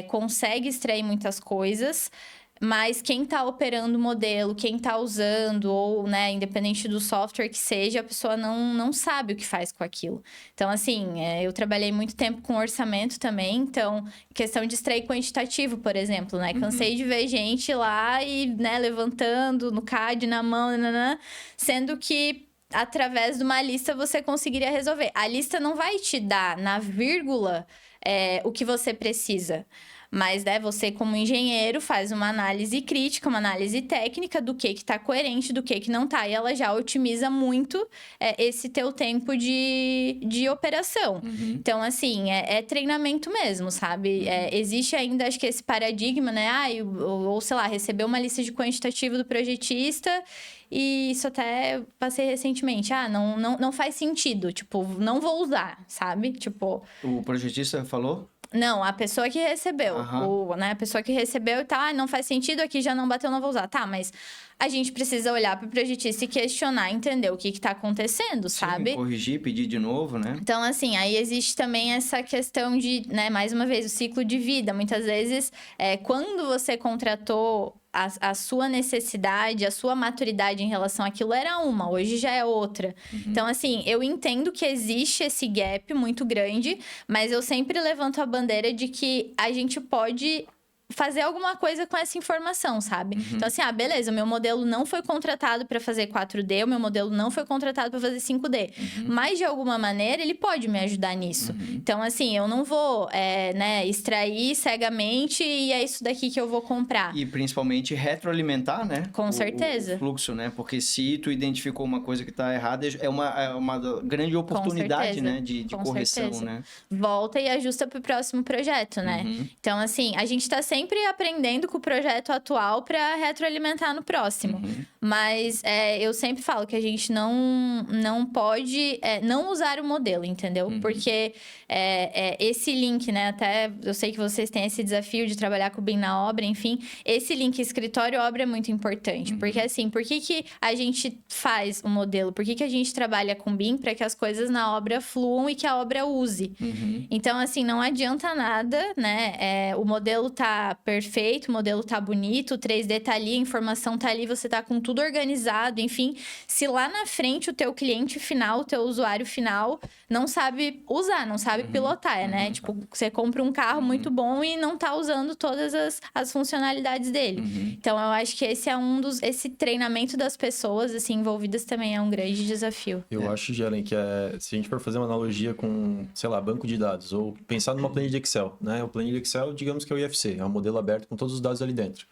consegue extrair muitas coisas, mas quem está operando o modelo, quem está usando, ou, né, independente do software que seja, a pessoa não sabe o que faz com aquilo. Então, assim, eu trabalhei muito tempo com orçamento também, então, questão de extrair quantitativo, por exemplo, né? Cansei de ver gente lá e, né, levantando no CAD, na mão, sendo que através de uma lista você conseguiria resolver. A lista não vai te dar na vírgula o que você precisa. Mas, né, você como engenheiro faz uma análise crítica, uma análise técnica do que tá coerente, do que não tá. E ela já otimiza muito esse teu tempo de operação. Então, assim, é treinamento mesmo, sabe? Existe ainda, acho que esse paradigma, né? Ou sei lá, receber uma lista de quantitativo do projetista... E isso até passei recentemente. Não faz sentido. Tipo, não vou usar, sabe? Tipo... O projetista falou? Não, a pessoa que recebeu. A pessoa que recebeu e tá, não faz sentido, aqui já não bateu, não vou usar. Tá, mas a gente precisa olhar pro projetista e questionar, entender o que tá acontecendo, sabe? Corrigir, pedir de novo, né? Então, assim, aí existe também essa questão de, né, mais uma vez, o ciclo de vida. Muitas vezes, quando você contratou a sua necessidade, a sua maturidade em relação àquilo era uma, hoje já é outra. Então, assim, eu entendo que existe esse gap muito grande, mas eu sempre levanto a bandeira de que a gente pode fazer alguma coisa com essa informação, sabe? Então, assim, beleza, o meu modelo não foi contratado para fazer 4D, o meu modelo não foi contratado para fazer 5D. Mas, de alguma maneira, ele pode me ajudar nisso. Então, assim, eu não vou, extrair cegamente e é isso daqui que eu vou comprar. E, principalmente, retroalimentar, né? Com certeza. O fluxo, né? Porque se tu identificou uma coisa que tá errada, é uma grande oportunidade, né? De correção, né? Volta e ajusta pro próximo projeto, né? Então, assim, a gente tá sempre aprendendo com o projeto atual para retroalimentar no próximo. Mas eu sempre falo que a gente não pode não usar o modelo, entendeu? Porque esse link, né? Até eu sei que vocês têm esse desafio de trabalhar com o BIM na obra, enfim. Esse link escritório-obra é muito importante. Porque, assim, por que a gente faz o modelo? Por que a gente trabalha com BIM? Para que as coisas na obra fluam e que a obra use. Então, assim, não adianta nada, né? O modelo tá perfeito, o modelo tá bonito, o 3D tá ali, a informação tá ali, você tá com tudo organizado, enfim. Se lá na frente o teu cliente final, o teu usuário final, não sabe usar, não sabe pilotar, né? Tipo, você compra um carro muito bom e não tá usando todas as funcionalidades dele. Então, eu acho que esse é esse treinamento das pessoas, assim, envolvidas também é um grande desafio. Eu acho, Jelen, que se a gente for fazer uma analogia com, sei lá, banco de dados, ou pensar numa planilha de Excel, né? O planilha de Excel, digamos que é o IFC, é um modelo aberto com todos os dados ali dentro.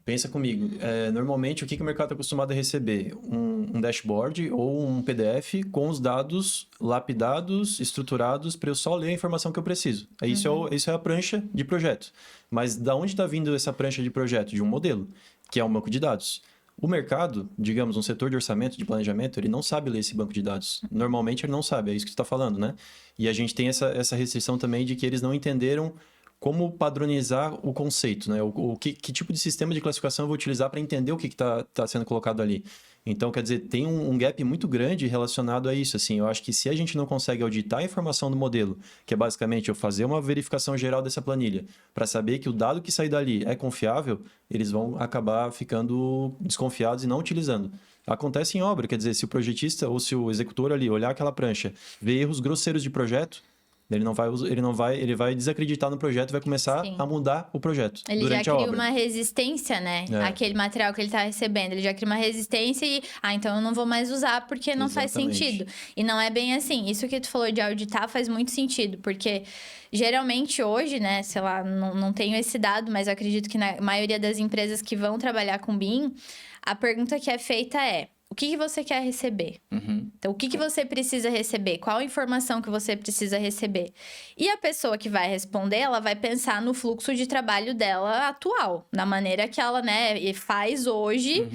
Pensa comigo, normalmente o que o mercado está acostumado a receber? Um dashboard ou um PDF com os dados lapidados, estruturados, para eu só ler a informação que eu preciso. Isso é a prancha de projeto. Mas da onde está vindo essa prancha de projeto? De um modelo, que é um banco de dados. O mercado, digamos, um setor de orçamento, de planejamento, ele não sabe ler esse banco de dados. Normalmente ele não sabe, é isso que você está falando, né? E a gente tem essa restrição também de que eles não entenderam como padronizar o conceito, né? Que tipo de sistema de classificação eu vou utilizar para entender o que está sendo colocado ali. Então, quer dizer, tem um gap muito grande relacionado a isso. Assim, eu acho que se a gente não consegue auditar a informação do modelo, que é basicamente eu fazer uma verificação geral dessa planilha, para saber que o dado que sair dali é confiável, eles vão acabar ficando desconfiados e não utilizando. Acontece em obra, quer dizer, se o projetista ou se o executor ali olhar aquela prancha, ver erros grosseiros de projeto, ele vai desacreditar no projeto e vai começar Sim. a mudar o projeto Ele durante já a cria obra. uma resistência, né? Aquele material que ele tá recebendo. Ele já cria uma resistência e... então eu não vou mais usar porque não faz Exatamente. sentido. E não é bem assim. Isso que tu falou de auditar faz muito sentido. Porque geralmente hoje, né? Sei lá, não tenho esse dado, mas eu acredito que na maioria das empresas que vão trabalhar com BIM, a pergunta que é feita é... O que você quer receber? Então, o que você precisa receber? Qual a informação que você precisa receber? E a pessoa que vai responder, ela vai pensar no fluxo de trabalho dela atual, na maneira que ela, né, faz hoje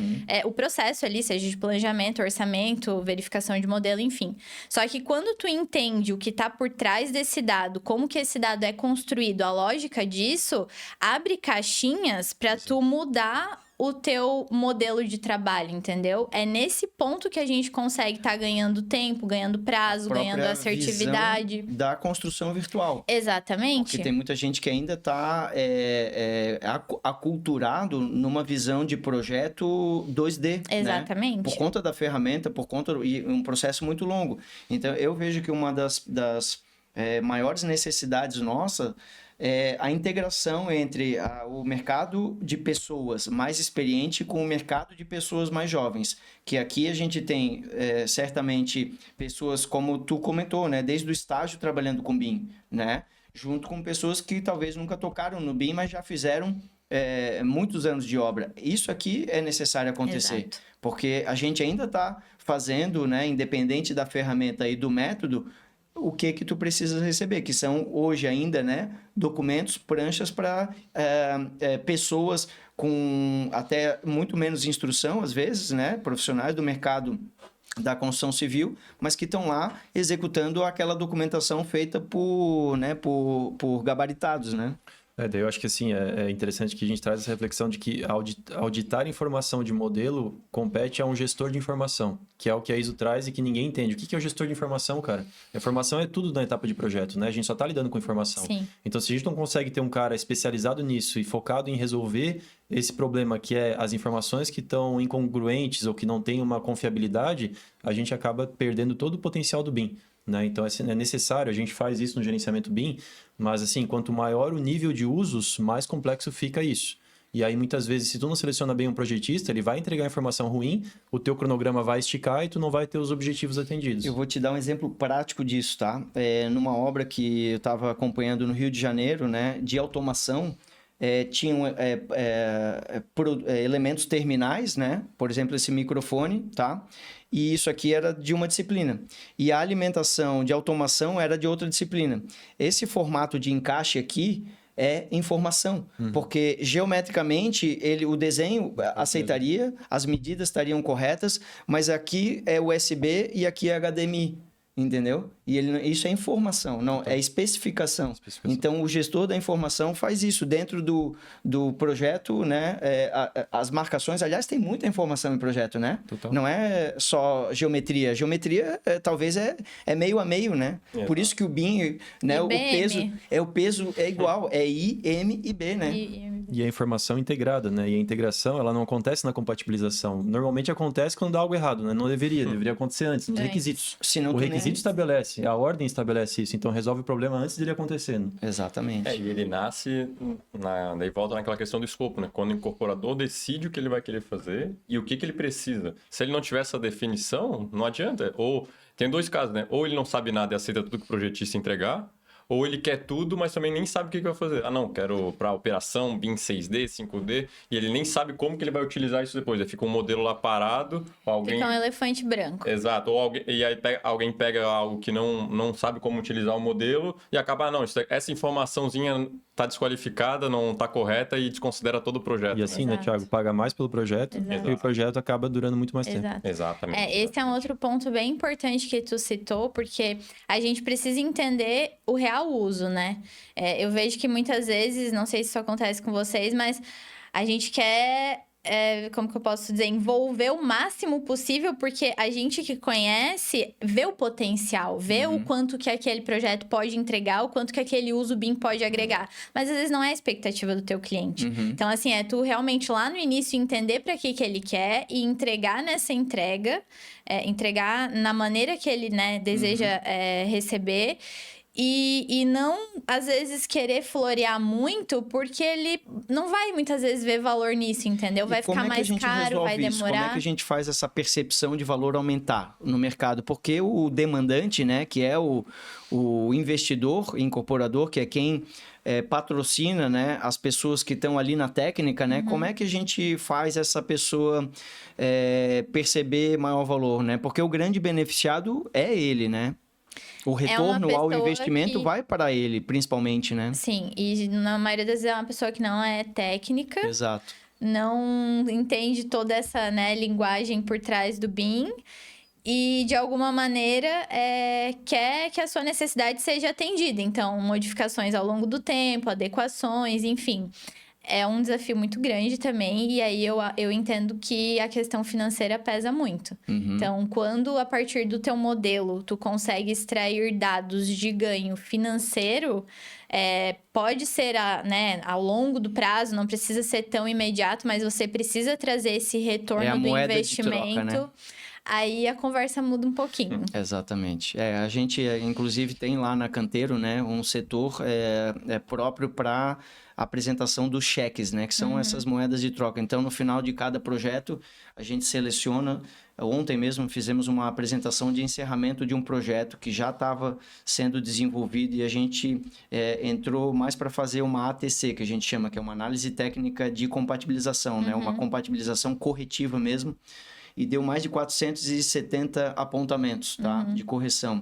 o processo ali, seja de planejamento, orçamento, verificação de modelo, enfim. Só que quando tu entende o que está por trás desse dado, como que esse dado é construído, a lógica disso, abre caixinhas para tu mudar o teu modelo de trabalho, entendeu? É nesse ponto que a gente consegue estar ganhando tempo, ganhando prazo, ganhando assertividade. Da construção virtual. Exatamente. Porque tem muita gente que ainda está aculturado numa visão de projeto 2D. Exatamente. Né? Por conta da ferramenta, e um processo muito longo. Então, eu vejo que uma das maiores necessidades nossa é a integração entre o mercado de pessoas mais experiente com o mercado de pessoas mais jovens. Que aqui a gente tem, certamente, pessoas como tu comentou, né? Desde o estágio trabalhando com BIM, né? Junto com pessoas que talvez nunca tocaram no BIM, mas já fizeram muitos anos de obra. Isso aqui é necessário acontecer. Exato. Porque a gente ainda está fazendo, né? Independente da ferramenta e do método, o que tu precisas receber, que são hoje ainda, né, documentos, pranchas para pessoas com até muito menos instrução, às vezes, né, profissionais do mercado da construção civil, mas que estão lá executando aquela documentação feita por gabaritados, né? Daí eu acho que assim, é interessante que a gente traz essa reflexão de que auditar informação de modelo compete a um gestor de informação, que é o que a ISO traz e que ninguém entende. O que é o gestor de informação, cara? A informação é tudo na etapa de projeto, né? A gente só está lidando com informação. Sim. Então, se a gente não consegue ter um cara especializado nisso e focado em resolver esse problema que é as informações que estão incongruentes ou que não têm uma confiabilidade, a gente acaba perdendo todo o potencial do BIM. Né? Então, é necessário, a gente faz isso no gerenciamento BIM, mas assim, quanto maior o nível de usos, mais complexo fica isso. E aí, muitas vezes, se tu não seleciona bem um projetista, ele vai entregar informação ruim, o teu cronograma vai esticar e tu não vai ter os objetivos atendidos. Eu vou te dar um exemplo prático disso, tá? Numa obra que eu estava acompanhando no Rio de Janeiro, né, de automação, tinham elementos terminais, né? Por exemplo, esse microfone, tá? E isso aqui era de uma disciplina. E a alimentação de automação era de outra disciplina. Esse formato de encaixe aqui é informação, porque geometricamente o desenho aceitaria, as medidas estariam corretas, mas aqui é USB e aqui é HDMI. Entendeu? E isso é informação, não é especificação. Então, o gestor da informação faz isso dentro do projeto, né? As marcações, aliás, tem muita informação em projeto, né? Total. Não é só geometria. Geometria, talvez, é meio a meio, né? Por isso que o BIM, né? O peso é igual, é I, M e B, né? E a informação integrada, né? E a integração, ela não acontece na compatibilização. Normalmente acontece quando dá algo errado, né? Não deveria acontecer antes, nos requisitos. Senão, o requisito estabelece, a ordem estabelece isso, então resolve o problema antes dele acontecer. Né? Exatamente. E ele nasce, daí volta naquela questão do escopo, né? Quando o incorporador decide o que ele vai querer fazer e o que ele precisa. Se ele não tiver essa definição, não adianta. Ou tem dois casos, né? Ou ele não sabe nada e aceita tudo que o projetista entregar, ou ele quer tudo, mas também nem sabe o que vai fazer. Ah, não, quero para operação BIM 6D, 5D, e ele nem sabe como que ele vai utilizar isso depois. Aí fica um modelo lá parado, fica um elefante branco. Exato, e aí alguém pega algo que não sabe como utilizar o modelo e acaba, essa informaçãozinha tá desqualificada, não tá correta e desconsidera todo o projeto. E assim, né? né, Thiago? Paga mais pelo projeto e o projeto acaba durando muito mais tempo. Exatamente. Esse é um outro ponto bem importante que tu citou, porque a gente precisa entender o real uso, né? Eu vejo que muitas vezes, não sei se isso acontece com vocês, mas a gente quer... como que eu posso dizer, envolver o máximo possível, porque a gente que conhece vê o potencial, vê o quanto que aquele projeto pode entregar, o quanto que aquele uso BIM pode agregar. Mas às vezes não é a expectativa do teu cliente. Então, assim, é tu realmente lá no início entender para que ele quer e entregar nessa entrega, entregar na maneira que ele, né, deseja receber. E não, às vezes, querer florear muito, porque ele não vai, muitas vezes, ver valor nisso, entendeu? Vai ficar mais caro, vai demorar. Como é que a gente faz essa percepção de valor aumentar no mercado? Porque o demandante, né, que é o investidor, incorporador, que é quem patrocina, né, as pessoas que estão ali na técnica, né? Como é que a gente faz essa pessoa perceber maior valor, né? Porque o grande beneficiado é ele, né? O retorno ao investimento vai para ele, principalmente, né? Sim, e na maioria das vezes é uma pessoa que não é técnica. Exato. Não entende toda essa, né, linguagem por trás do BIM. E, de alguma maneira, quer que a sua necessidade seja atendida. Então, modificações ao longo do tempo, adequações, enfim... É um desafio muito grande também, e aí eu entendo que a questão financeira pesa muito. Então, quando a partir do teu modelo tu consegue extrair dados de ganho financeiro, pode ser né, ao longo do prazo, não precisa ser tão imediato, mas você precisa trazer esse retorno do investimento. De troca, né? Aí a conversa muda um pouquinho. Exatamente. A gente, inclusive, tem lá na Canteiro, né, um setor próprio para apresentação dos cheques, né, que são essas moedas de troca. Então, no final de cada projeto, a gente seleciona. Ontem mesmo fizemos uma apresentação de encerramento de um projeto que já estava sendo desenvolvido e a gente entrou mais para fazer uma ATC, que a gente chama, que é uma análise técnica de compatibilização, né, uma compatibilização corretiva mesmo. E deu mais de 470 apontamentos, tá? De correção.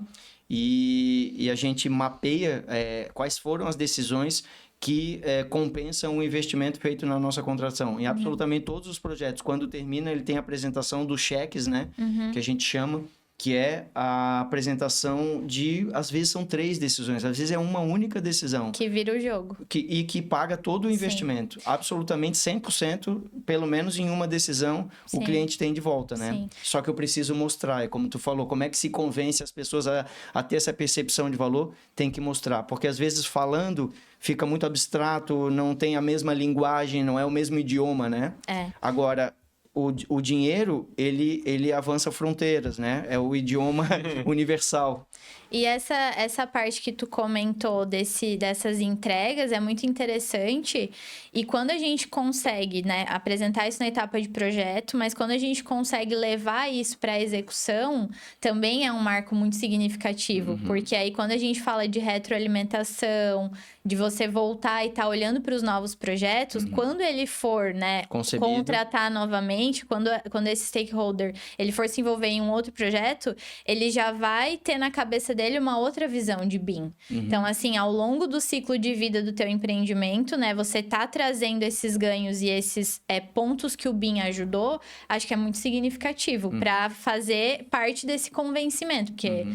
E a gente mapeia quais foram as decisões que compensam o investimento feito na nossa contratação. Em absolutamente todos os projetos. Quando termina, ele tem a apresentação dos cheques, né? Que a gente chama, que é a apresentação de... Às vezes são 3 decisões, às vezes é uma única decisão. Que vira o jogo. E que paga todo o investimento. Sim. Absolutamente 100%, pelo menos em uma decisão, o cliente tem de volta, né? Sim. Só que eu preciso mostrar, como tu falou, como é que se convence as pessoas a ter essa percepção de valor? Tem que mostrar, porque às vezes falando fica muito abstrato, não tem a mesma linguagem, não é o mesmo idioma, né? Agora... O dinheiro, ele avança fronteiras, né? É o idioma universal. E essa parte que tu comentou dessas entregas é muito interessante. E quando a gente consegue, né, apresentar isso na etapa de projeto, mas quando a gente consegue levar isso para a execução, também é um marco muito significativo. Porque aí quando a gente fala de retroalimentação, de você voltar e estar olhando para os novos projetos, quando ele for, né, contratar novamente, quando esse stakeholder ele for se envolver em um outro projeto, ele já vai ter na cabeça dele uma outra visão de BIM. Então, assim, ao longo do ciclo de vida do teu empreendimento, né, você tá trazendo esses ganhos e esses pontos que o BIM ajudou, acho que é muito significativo para fazer parte desse convencimento, porque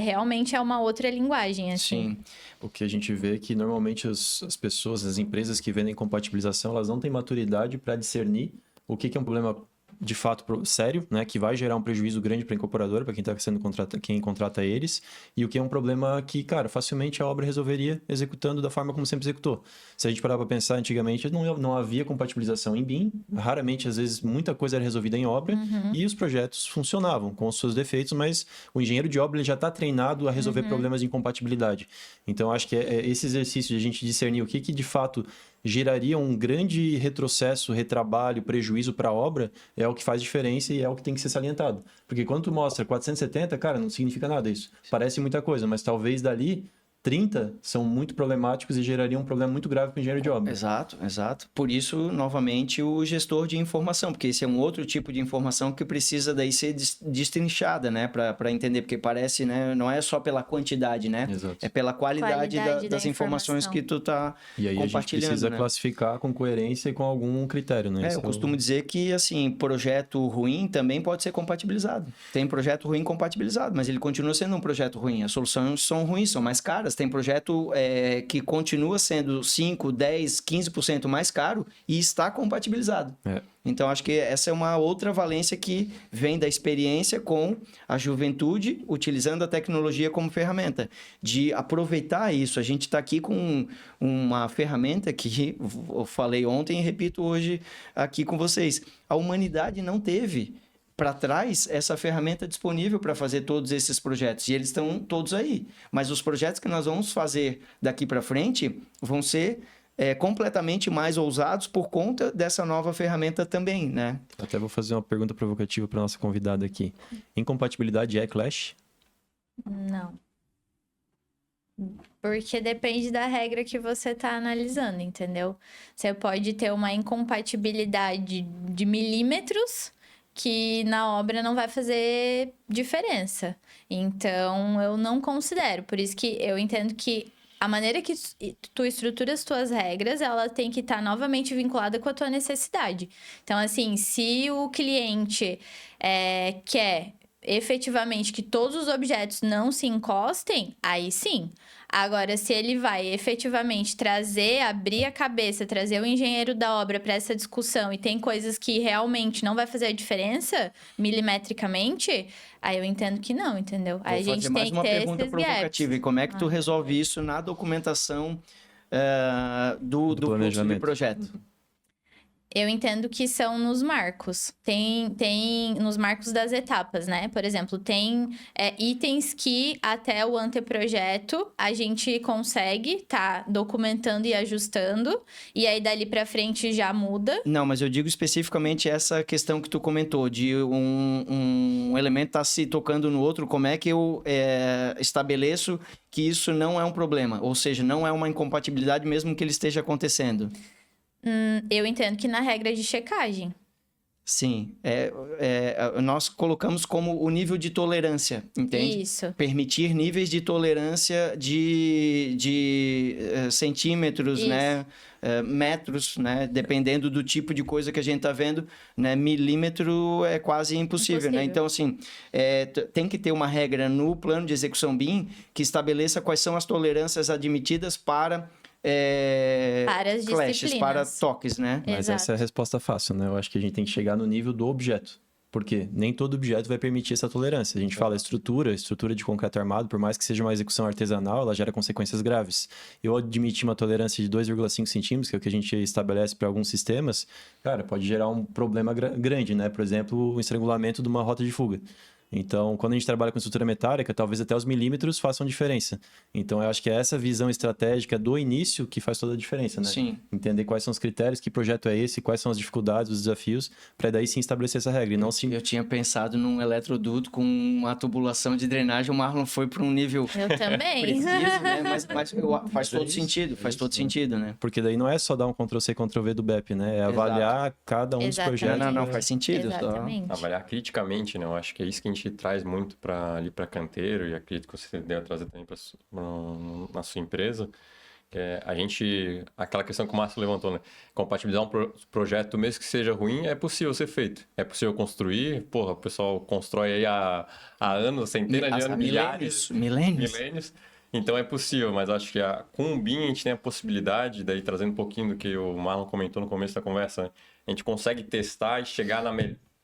realmente é uma outra linguagem, assim. Sim. O que a gente vê é que normalmente as pessoas, as empresas que vendem compatibilização, elas não têm maturidade para discernir o que é um problema de fato sério, né, que vai gerar um prejuízo grande para a incorporadora, para quem está sendo quem contrata eles, e o que é um problema que, cara, facilmente a obra resolveria executando da forma como sempre executou. Se a gente parar para pensar, antigamente não havia compatibilização em BIM, raramente, às vezes, muita coisa era resolvida em obra, e os projetos funcionavam com os seus defeitos, mas o engenheiro de obra ele já está treinado a resolver problemas de incompatibilidade. Então, acho que esse exercício de a gente discernir o que de fato geraria um grande retrocesso, retrabalho, prejuízo para a obra, é o que faz diferença e é o que tem que ser salientado. Porque quando tu mostra 470, cara, não significa nada isso. Parece muita coisa, mas talvez dali 30 são muito problemáticos e gerariam um problema muito grave para o engenheiro de obra. Exato, exato. Por isso, novamente, o gestor de informação, porque esse é um outro tipo de informação que precisa daí ser destrinchada, né? Para entender, porque parece, né? Não é só pela quantidade, né? Exato. É pela qualidade das informações que tu tá E aí a gente compartilhando, precisa né? classificar com coerência e com algum critério, né? Eu costumo dizer que, assim, projeto ruim também pode ser compatibilizado. Tem projeto ruim compatibilizado, mas ele continua sendo um projeto ruim. As soluções são ruins, são mais caras. Tem projeto que continua sendo 5, 10, 15% mais caro e está compatibilizado. Então, acho que essa é uma outra valência que vem da experiência com a juventude, utilizando a tecnologia como ferramenta. De aproveitar isso. A gente está aqui com uma ferramenta que eu falei ontem e repito hoje aqui com vocês. A humanidade não teve para trás essa ferramenta disponível para fazer todos esses projetos. E eles estão todos aí. Mas os projetos que nós vamos fazer daqui para frente vão ser completamente mais ousados por conta dessa nova ferramenta também, né? Até vou fazer uma pergunta provocativa para nossa convidada aqui. Incompatibilidade é clash? Não. Porque depende da regra que você está analisando, entendeu? Você pode ter uma incompatibilidade de milímetros que na obra não vai fazer diferença. Então, eu não considero. Por isso que eu entendo que a maneira que tu estrutura as tuas regras, ela tem que estar novamente vinculada com a tua necessidade. Então, assim, se o cliente quer efetivamente que todos os objetos não se encostem, aí sim. Agora, se ele vai efetivamente abrir a cabeça, trazer o engenheiro da obra para essa discussão e tem coisas que realmente não vai fazer a diferença milimetricamente, aí eu entendo que não, entendeu? Aí a gente tem que ter esses gaps. Pergunta provocativa. E como é que tu resolve isso na documentação do fluxo de projeto? Eu entendo que são nos marcos. Tem nos marcos das etapas, né? Por exemplo, tem itens que até o anteprojeto a gente consegue documentando e ajustando. E aí, dali pra frente, já muda. Não, mas eu digo especificamente essa questão que tu comentou, de um elemento estar se tocando no outro. Como é que eu estabeleço que isso não é um problema? Ou seja, não é uma incompatibilidade mesmo que ele esteja acontecendo? Eu entendo que na regra de checagem. Sim, nós colocamos como o nível de tolerância, entende? Isso. Permitir níveis de tolerância de centímetros, Isso. né? Metros, né? Dependendo do tipo de coisa que a gente está vendo, né? Milímetro é quase impossível, né? Então, assim, tem que ter uma regra no plano de execução BIM que estabeleça quais são as tolerâncias admitidas para as clashes, para toques, né? Mas Exato. essa é a resposta fácil, né? Eu acho que a gente tem que chegar no nível do objeto. Porque nem todo objeto vai permitir essa tolerância. A gente fala estrutura de concreto armado, por mais que seja uma execução artesanal, ela gera consequências graves. Eu admiti uma tolerância de 2,5 centímetros, que é o que a gente estabelece para alguns sistemas, cara, pode gerar um problema grande, né? Por exemplo, o estrangulamento de uma rota de fuga. Então, quando a gente trabalha com estrutura metálica, talvez até os milímetros façam diferença. Então, eu acho que é essa visão estratégica do início que faz toda a diferença, né? Sim. Entender quais são os critérios, que projeto é esse, quais são as dificuldades, os desafios, para daí sim estabelecer essa regra. E não Eu tinha pensado num eletroduto com uma tubulação de drenagem, o Marlon foi para um nível Eu também. preciso, né? Mas faz todo sentido, sentido, né? Porque daí não é só dar um Ctrl+C, Ctrl+V do BEP, né? É avaliar cada um dos Exatamente. projetos. Não, faz sentido. Exatamente. Avaliar criticamente, né? Eu acho que é isso que a gente traz muito ali para canteiro, e acredito que você deve trazer também na sua empresa, que é aquela questão que o Márcio levantou, né? Compatibilizar um projeto, mesmo que seja ruim, é possível ser feito. É possível construir. Porra, o pessoal constrói aí há anos, centenas de anos, milênios. Então é possível, mas acho que com o BIM a gente tem a possibilidade, daí trazendo um pouquinho do que o Marlon comentou no começo da conversa, né? A gente consegue testar e chegar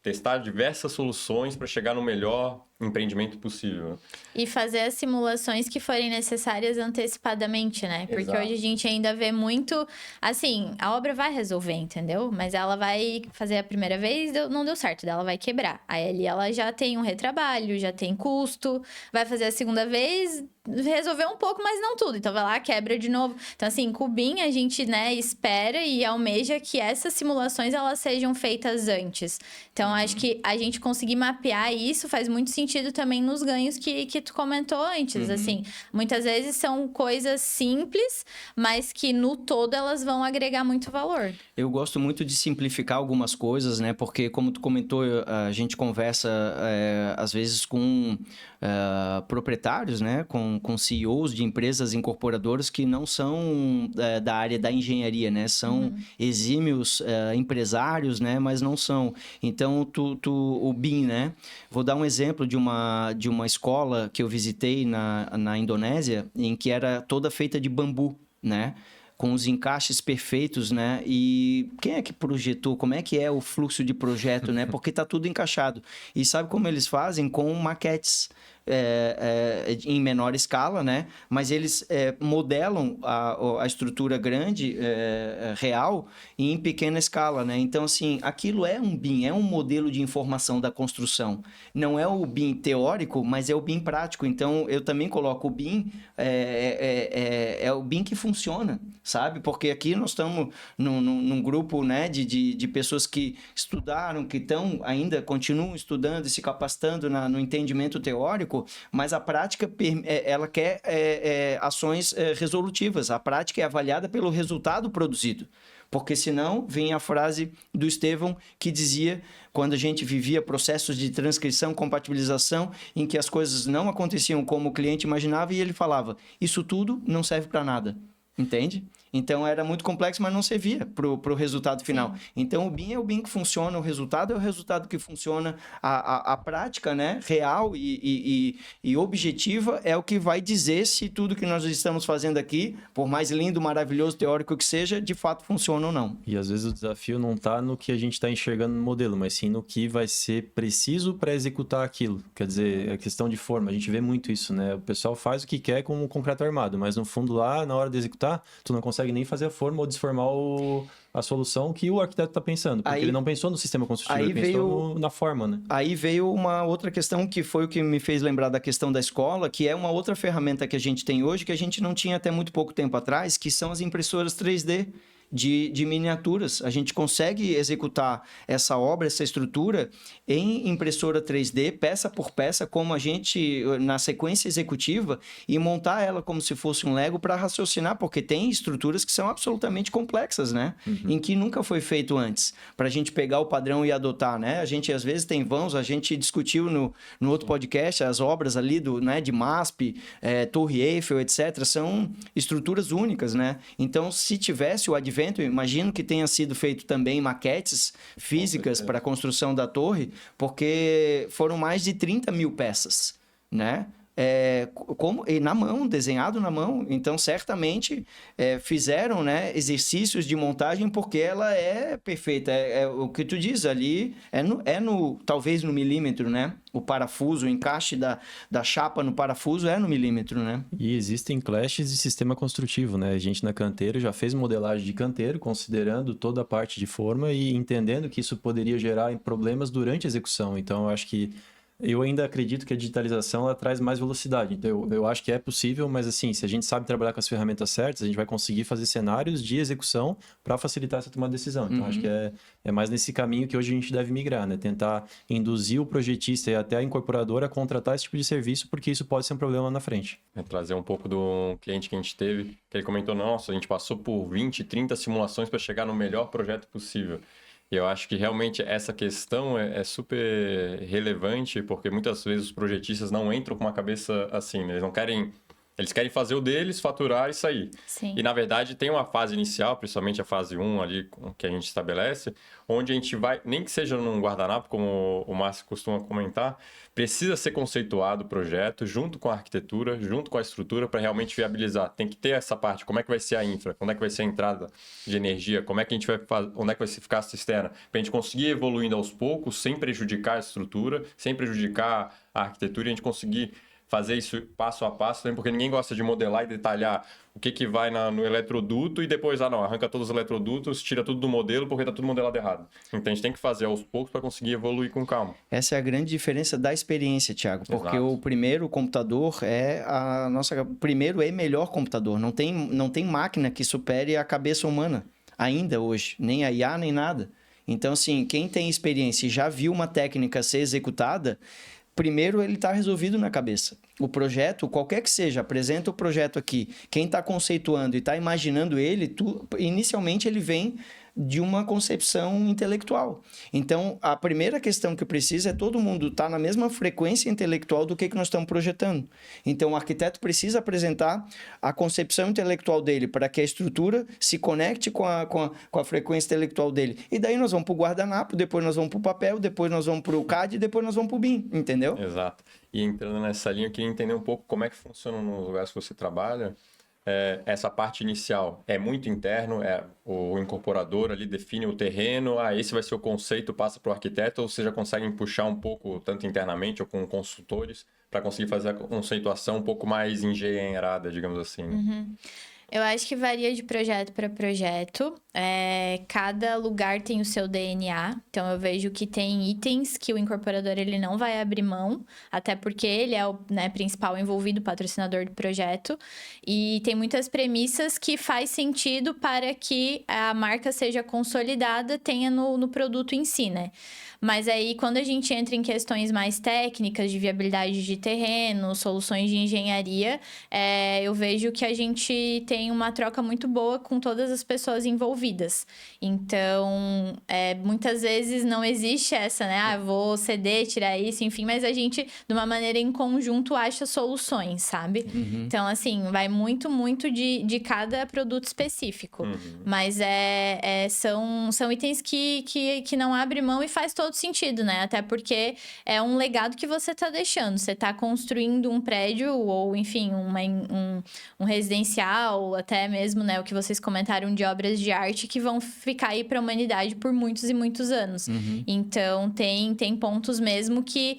testar diversas soluções para chegar no melhor empreendimento possível. E fazer as simulações que forem necessárias antecipadamente, né? Porque Exato. hoje a gente ainda vê muito... Assim, a obra vai resolver, entendeu? Mas ela vai fazer a primeira vez, não deu certo, ela vai quebrar. Aí ali ela já tem um retrabalho, já tem custo. Vai fazer a segunda vez, resolveu um pouco, mas não tudo. Então vai lá, quebra de novo. Então assim, com o BIM a gente, né, espera e almeja que essas simulações elas sejam feitas antes. Então acho que a gente conseguir mapear isso faz muito sentido sentido também nos ganhos que tu comentou antes, assim. Muitas vezes são coisas simples, mas que no todo elas vão agregar muito valor. Eu gosto muito de simplificar algumas coisas, né? Porque, como tu comentou, a gente conversa às vezes com proprietários, né? Com CEOs de empresas incorporadoras que não são da área da engenharia, né? São exímios empresários, né? Mas não são. Então, o BIM, né? Vou dar um exemplo de uma escola que eu visitei na Indonésia, em que era toda feita de bambu, né? Com os encaixes perfeitos, né? E quem é que projetou? Como é que é o fluxo de projeto, né? Porque tá tudo encaixado. E sabe como eles fazem? Com maquetes. Em menor escala, né? Mas eles modelam a estrutura grande, real, em pequena escala, né? Então, assim, aquilo é um BIM, é um modelo de informação da construção. Não é o BIM teórico, mas é o BIM prático. Então, eu também coloco o BIM, é o BIM que funciona, sabe? Porque aqui nós estamos num grupo, né, de pessoas que estudaram, que continuam estudando e se capacitando no entendimento teórico, mas a prática, ela quer ações resolutivas. A prática é avaliada pelo resultado produzido. Porque senão vem a frase do Estevão que dizia, quando a gente vivia processos de transcrição, compatibilização, em que as coisas não aconteciam como o cliente imaginava, e ele falava, isso tudo não serve para nada. Entende? Então, era muito complexo, mas não servia para o resultado final. Sim. Então, o BIM é o BIM que funciona, o resultado é o resultado que funciona. A prática, né, real e objetiva é o que vai dizer se tudo que nós estamos fazendo aqui, por mais lindo, maravilhoso, teórico que seja, de fato funciona ou não. E, às vezes, o desafio não está no que a gente está enxergando no modelo, mas sim no que vai ser preciso para executar aquilo. Quer dizer, é questão de forma. A gente vê muito isso, né? O pessoal faz o que quer com o concreto armado, mas, no fundo, lá, na hora de executar, tu não consegue nem fazer a forma ou desformar a solução que o arquiteto está pensando. Porque ele não pensou no sistema construtivo, ele pensou na forma, né? Aí veio uma outra questão que foi o que me fez lembrar da questão da escola, que é uma outra ferramenta que a gente tem hoje, que a gente não tinha até muito pouco tempo atrás, que são as impressoras 3D. De miniaturas. A gente consegue executar essa obra, essa estrutura em impressora 3D, peça por peça, como a gente, na sequência executiva, e montar ela como se fosse um Lego para raciocinar, porque tem estruturas que são absolutamente complexas, né? Em que nunca foi feito antes, para a gente pegar o padrão e adotar, né? A gente, às vezes, tem vãos, a gente discutiu no outro podcast, as obras ali de MASP, Torre Eiffel, etc., são estruturas únicas, né? Então, se tivesse o advento, imagino que tenha sido feito também maquetes físicas para a construção da torre, porque foram mais de 30 mil peças, né? E na mão, desenhado na mão. Então, certamente, fizeram, né, exercícios de montagem, porque ela é perfeita. O que tu diz ali, talvez no milímetro, né? O parafuso, o encaixe da chapa no parafuso é no milímetro, né? E existem clashes de sistema construtivo, né? A gente na Canteiro já fez modelagem de canteiro, considerando toda a parte de forma e entendendo que isso poderia gerar problemas durante a execução. Então, eu acho que eu ainda acredito que a digitalização ela traz mais velocidade. Então, eu acho que é possível, mas assim, se a gente sabe trabalhar com as ferramentas certas, a gente vai conseguir fazer cenários de execução para facilitar essa tomada de decisão. Então, acho que é mais nesse caminho que hoje a gente deve migrar, né? Tentar induzir o projetista e até a incorporadora a contratar esse tipo de serviço, porque isso pode ser um problema lá na frente. Trazer um pouco do cliente que a gente teve, que ele comentou, nossa, a gente passou por 20, 30 simulações para chegar no melhor projeto possível. E eu acho que realmente essa questão é super relevante, porque muitas vezes os projetistas não entram com uma cabeça assim, né? Eles querem fazer o deles, faturar e sair. Sim. E, na verdade, tem uma fase inicial, principalmente a fase 1 ali, que a gente estabelece, onde a gente vai, nem que seja num guardanapo, como o Márcio costuma comentar, precisa ser conceituado o projeto junto com a arquitetura, junto com a estrutura, para realmente viabilizar. Tem que ter essa parte, como é que vai ser a infra, como é que vai ser a entrada de energia, como é que a gente vai fazer, onde é que vai ficar a cisterna, para a gente conseguir ir evoluindo aos poucos, sem prejudicar a estrutura, sem prejudicar a arquitetura, e a gente conseguir fazer isso passo a passo, né? Porque ninguém gosta de modelar e detalhar o que vai no eletroduto e depois, arranca todos os eletrodutos, tira tudo do modelo porque está tudo modelado errado. Então, a gente tem que fazer aos poucos para conseguir evoluir com calma. Essa é a grande diferença da experiência, Thiago, porque o primeiro computador primeiro e melhor computador. Não tem máquina que supere a cabeça humana ainda hoje, nem a IA, nem nada. Então, assim, quem tem experiência e já viu uma técnica ser executada, primeiro ele está resolvido na cabeça. O projeto, qualquer que seja, apresenta o projeto aqui. Quem está conceituando e está imaginando ele, inicialmente ele vem de uma concepção intelectual. Então, a primeira questão que precisa é todo mundo estar na mesma frequência intelectual do que nós estamos projetando. Então, o arquiteto precisa apresentar a concepção intelectual dele para que a estrutura se conecte com a frequência intelectual dele. E daí nós vamos para o guardanapo, depois nós vamos para o papel, depois nós vamos para o CAD e depois nós vamos para o BIM, entendeu? Exato. E entrando nessa linha, eu queria entender um pouco como é que funciona nos lugares que você trabalha. Essa parte inicial é muito interno, o incorporador ali define o terreno, esse vai ser o conceito, passa para o arquiteto, ou vocês já conseguem puxar um pouco, tanto internamente ou com consultores, para conseguir fazer a conceituação um pouco mais engenheirada, digamos assim. Né? Eu acho que varia de projeto para projeto. Cada lugar tem o seu DNA. Então, eu vejo que tem itens que o incorporador ele não vai abrir mão, até porque ele é o principal envolvido, patrocinador do projeto. E tem muitas premissas que faz sentido para que a marca seja consolidada, tenha no produto em si, né? Mas aí, quando a gente entra em questões mais técnicas, de viabilidade de terreno, soluções de engenharia, eu vejo que a gente tem uma troca muito boa com todas as pessoas envolvidas. Então, muitas vezes não existe essa, né? Vou ceder, tirar isso, enfim. Mas a gente, de uma maneira em conjunto, acha soluções, sabe? Então, assim, vai muito, muito de cada produto específico. Mas são itens que não abrem mão e faz todo sentido, né? Até porque é um legado que você tá deixando. Você tá construindo um prédio ou, enfim, um residencial, até mesmo, né, o que vocês comentaram de obras de arte que vão ficar aí para a humanidade por muitos e muitos anos. Então, tem pontos mesmo que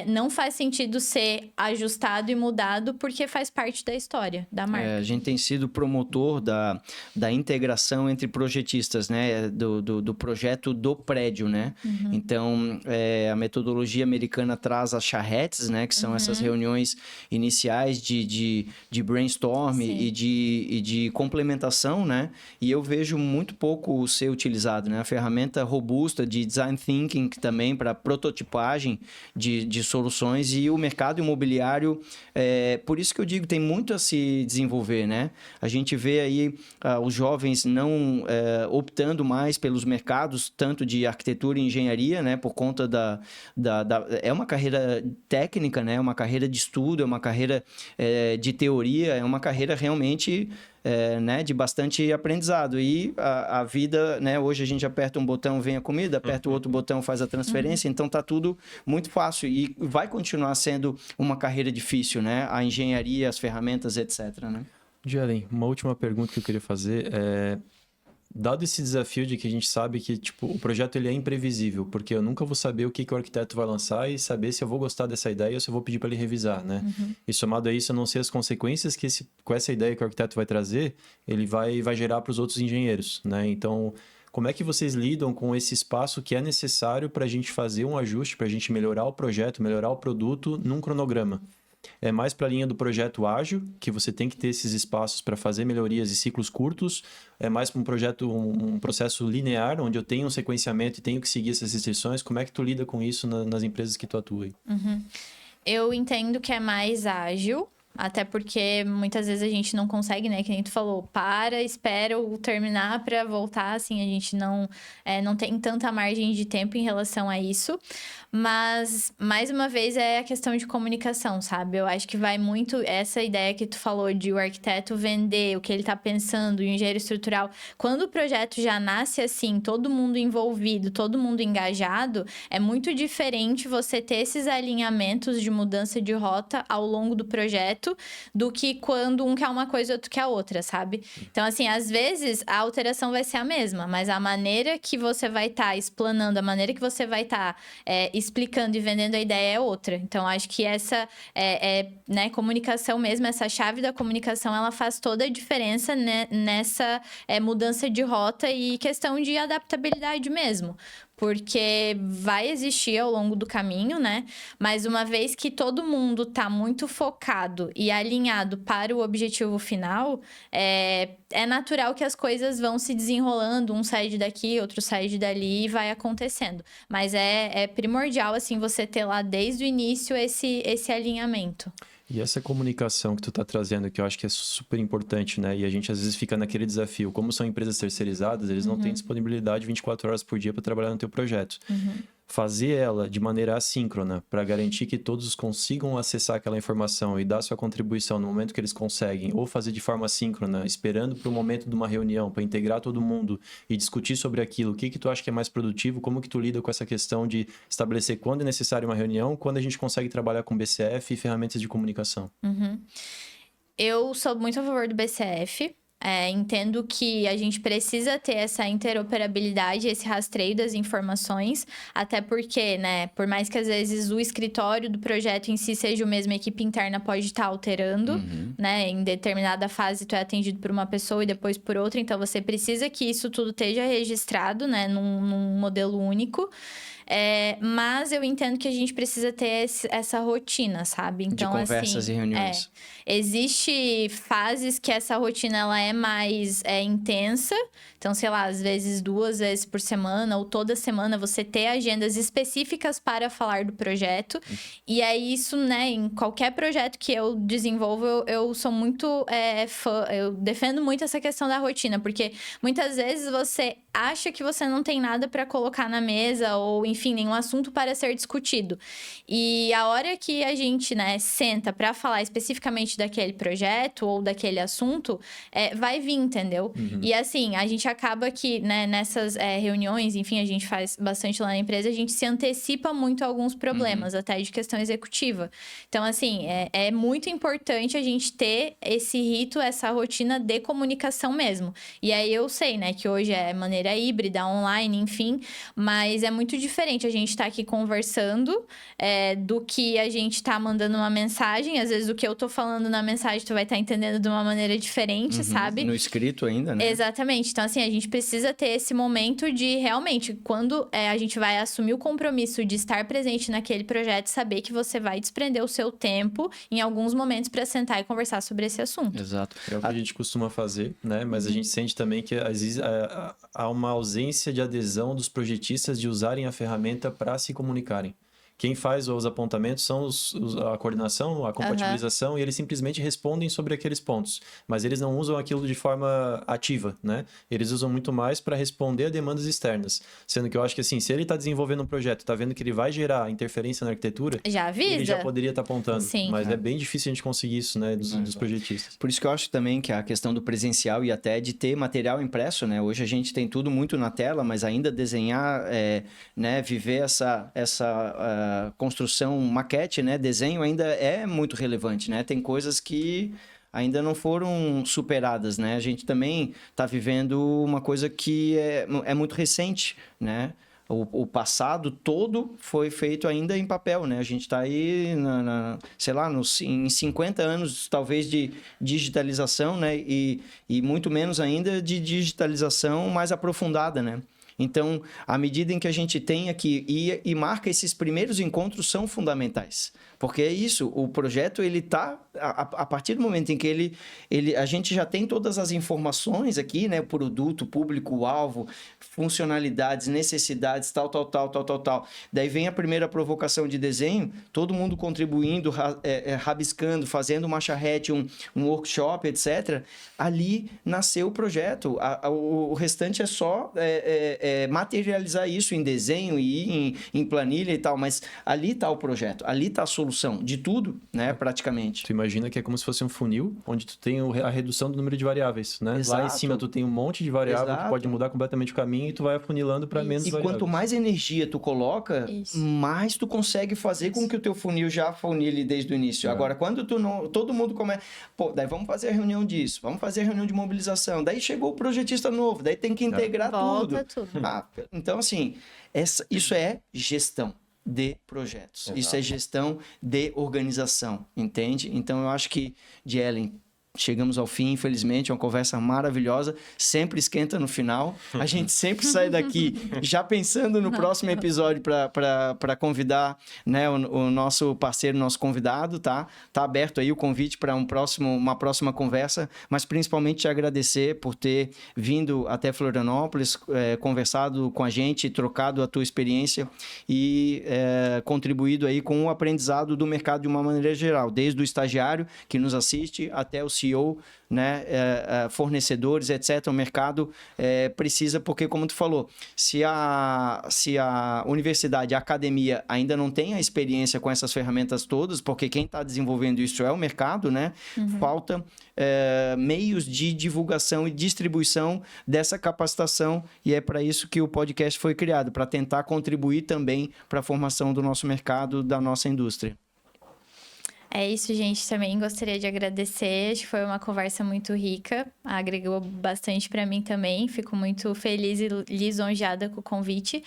não faz sentido ser ajustado e mudado porque faz parte da história da marca. A gente tem sido promotor da integração entre projetistas, né? Do projeto do prédio, né? Então, a metodologia americana traz as charretes, né? Que são essas reuniões iniciais de brainstorm e de complementação, né? E eu vejo muito pouco ser utilizado, né? A ferramenta robusta de design thinking também para prototipagem de soluções e o mercado imobiliário, por isso que eu digo, tem muito a se desenvolver, né? A gente vê aí os jovens não optando mais pelos mercados, tanto de arquitetura e engenharia, né? Por conta é uma carreira técnica, né? É uma carreira de estudo, é uma carreira de teoria, é uma carreira realmente né, de bastante aprendizado. E a vida, né, hoje a gente aperta um botão, vem a comida, aperta o outro botão, faz a transferência, então tá tudo muito fácil e vai continuar sendo uma carreira difícil, né? A engenharia, as ferramentas, etc, né? Jelen, uma última pergunta que eu queria fazer dado esse desafio de que a gente sabe que tipo, o projeto ele é imprevisível, porque eu nunca vou saber o que o arquiteto vai lançar e saber se eu vou gostar dessa ideia ou se eu vou pedir para ele revisar, né? E somado a isso, eu não sei as consequências que com essa ideia que o arquiteto vai trazer, ele vai gerar para os outros engenheiros, né? Então, como é que vocês lidam com esse espaço que é necessário para a gente fazer um ajuste, para a gente melhorar o projeto, melhorar o produto num cronograma? É mais para a linha do projeto ágil, que você tem que ter esses espaços para fazer melhorias e ciclos curtos. É mais para um processo linear, onde eu tenho um sequenciamento e tenho que seguir essas restrições. Como é que tu lida com isso nas empresas que tu atua? Eu entendo que é mais ágil, até porque muitas vezes a gente não consegue, né? Que nem tu falou, espera eu terminar para voltar, assim, a gente não tem tanta margem de tempo em relação a isso. Mas, mais uma vez, é a questão de comunicação, sabe? Eu acho que vai muito essa ideia que tu falou de o arquiteto vender o que ele tá pensando, o engenheiro estrutural. Quando o projeto já nasce assim, todo mundo envolvido, todo mundo engajado, é muito diferente você ter esses alinhamentos de mudança de rota ao longo do projeto do que quando um quer uma coisa e outro quer outra, sabe? Então, assim, às vezes a alteração vai ser a mesma, mas a maneira que você vai estar explanando, a maneira que você vai estar explicando e vendendo a ideia é outra. Então, acho que essa né, comunicação mesmo, essa chave da comunicação, ela faz toda a diferença, né, nessa mudança de rota e questão de adaptabilidade mesmo. porque vai existir ao longo do caminho, né? Mas uma vez que todo mundo tá muito focado e alinhado para o objetivo final, é natural que as coisas vão se desenrolando, um sai daqui, outro sai dali e vai acontecendo. Mas é primordial, assim, você ter lá desde o início esse alinhamento. E essa comunicação que tu tá trazendo, que eu acho que é super importante, né? E a gente às vezes fica naquele desafio. Como são empresas terceirizadas, eles não têm disponibilidade 24 horas por dia para trabalhar no teu projeto. Fazer ela de maneira assíncrona para garantir que todos consigam acessar aquela informação e dar sua contribuição no momento que eles conseguem, ou fazer de forma assíncrona, esperando para o momento de uma reunião, para integrar todo mundo e discutir sobre aquilo, o que tu acha que é mais produtivo, como que tu lida com essa questão de estabelecer quando é necessário uma reunião, quando a gente consegue trabalhar com BCF e ferramentas de comunicação. Eu sou muito a favor do BCF. Entendo que a gente precisa ter essa interoperabilidade, esse rastreio das informações, até porque, né, por mais que às vezes o escritório do projeto em si seja o mesmo, a equipe interna pode estar alterando, né, em determinada fase tu é atendido por uma pessoa e depois por outra, então você precisa que isso tudo esteja registrado, né, num modelo único. Mas eu entendo que a gente precisa ter essa rotina, sabe? Então, de conversas e reuniões. Existe fases que essa rotina ela é mais intensa. Então, sei lá, às vezes 2 vezes por semana ou toda semana você ter agendas específicas para falar do projeto. E é isso, né? Em qualquer projeto que eu desenvolvo, eu sou muito fã. Eu defendo muito essa questão da rotina, porque muitas vezes você acha que você não tem nada para colocar na mesa ou, enfim, nenhum assunto para ser discutido. E a hora que a gente, né, senta para falar especificamente daquele projeto ou daquele assunto, vai vir, entendeu? E assim, a gente acaba que, né, nessas reuniões, enfim, a gente faz bastante lá na empresa, a gente se antecipa muito a alguns problemas, até de questão executiva. Então, assim, é muito importante a gente ter esse rito, essa rotina de comunicação mesmo. E aí eu sei, né, que hoje é maneira híbrida, online, enfim, mas é muito diferente a gente tá aqui conversando do que a gente tá mandando uma mensagem. Às vezes o que eu tô falando na mensagem tu vai estar entendendo de uma maneira diferente, sabe? No escrito ainda, né? Exatamente. Então, assim, a gente precisa ter esse momento de realmente, quando a gente vai assumir o compromisso de estar presente naquele projeto, saber que você vai desprender o seu tempo em alguns momentos para sentar e conversar sobre esse assunto. Exato. É o que a gente costuma fazer, né? Mas a gente sente também que às vezes há uma ausência de adesão dos projetistas de usarem a ferramenta para se comunicarem. Quem faz os apontamentos são a coordenação, a compatibilização, e eles simplesmente respondem sobre aqueles pontos. Mas eles não usam aquilo de forma ativa, né? Eles usam muito mais para responder a demandas externas. Sendo que eu acho que, assim, se ele está desenvolvendo um projeto, está vendo que ele vai gerar interferência na arquitetura, já avisa. Ele já poderia estar apontando. Sim. Mas é bem difícil a gente conseguir isso, né, dos projetistas. Por isso que eu acho também que a questão do presencial e até de ter material impresso, né? Hoje a gente tem tudo muito na tela, mas ainda desenhar, né, viver essa construção, maquete, né, desenho ainda é muito relevante, né? Tem coisas que ainda não foram superadas, né? A gente também está vivendo uma coisa que é muito recente, né? O passado todo foi feito ainda em papel, né? A gente está aí, sei lá, em 50 anos, talvez, de digitalização, né? E muito menos ainda de digitalização mais aprofundada, né? Então, à medida em que a gente tem aqui e marca esses primeiros encontros são fundamentais. Porque é isso, o projeto, ele tá, a partir do momento em que a gente já tem todas as informações aqui, né? O produto, público-alvo, funcionalidades, necessidades, tal. Daí vem a primeira provocação de desenho, todo mundo contribuindo, rabiscando, fazendo uma charrete, um workshop, etc. Ali nasceu o projeto. O restante é só materializar isso em desenho e em planilha e tal, mas ali está o projeto, ali está a solução de tudo, né, praticamente. Tu imagina que é como se fosse um funil, onde tu tem a redução do número de variáveis, né? Exato. Lá em cima tu tem um monte de variável que pode mudar completamente o caminho e tu vai afunilando para menos variáveis. E quanto mais energia tu coloca, mais tu consegue fazer com que o teu funil já funile desde o início. Agora, quando todo mundo começa... Pô, daí vamos fazer a reunião disso, vamos fazer a reunião de mobilização, daí chegou o projetista novo, daí tem que integrar tudo. Então, assim, isso é gestão de projetos. Exato. Isso é gestão de organização, entende? Então, eu acho que, Ellen, chegamos ao fim, infelizmente, é uma conversa maravilhosa, sempre esquenta no final, a gente sempre sai daqui já pensando no próximo episódio para convidar, né, o nosso parceiro, nosso convidado, tá? Tá aberto aí o convite para uma próxima conversa, mas principalmente te agradecer por ter vindo até Florianópolis, conversado com a gente, trocado a tua experiência e contribuído aí com o aprendizado do mercado de uma maneira geral, desde o estagiário que nos assiste até o CEO, né, fornecedores, etc. O mercado precisa, porque como tu falou, se a universidade, a academia ainda não tem a experiência com essas ferramentas todas, porque quem está desenvolvendo isso é o mercado, né? Falta meios de divulgação e distribuição dessa capacitação, e é para isso que o podcast foi criado, para tentar contribuir também para a formação do nosso mercado, da nossa indústria. É isso, gente. Também gostaria de agradecer. Acho que foi uma conversa muito rica. Agregou bastante para mim também. Fico muito feliz e lisonjeada com o convite.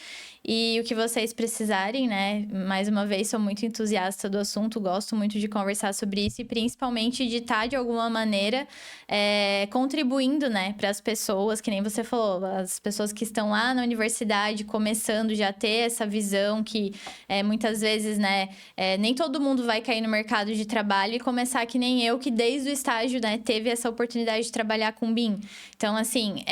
E o que vocês precisarem, né? Mais uma vez, sou muito entusiasta do assunto. Gosto muito de conversar sobre isso. E principalmente de estar, de alguma maneira, contribuindo, né? Para as pessoas, que nem você falou. As pessoas que estão lá na universidade, começando já a ter essa visão que muitas vezes, né? Nem todo mundo vai cair no mercado de trabalho e começar que nem eu, que desde o estágio, né, teve essa oportunidade de trabalhar com BIM. Então, assim,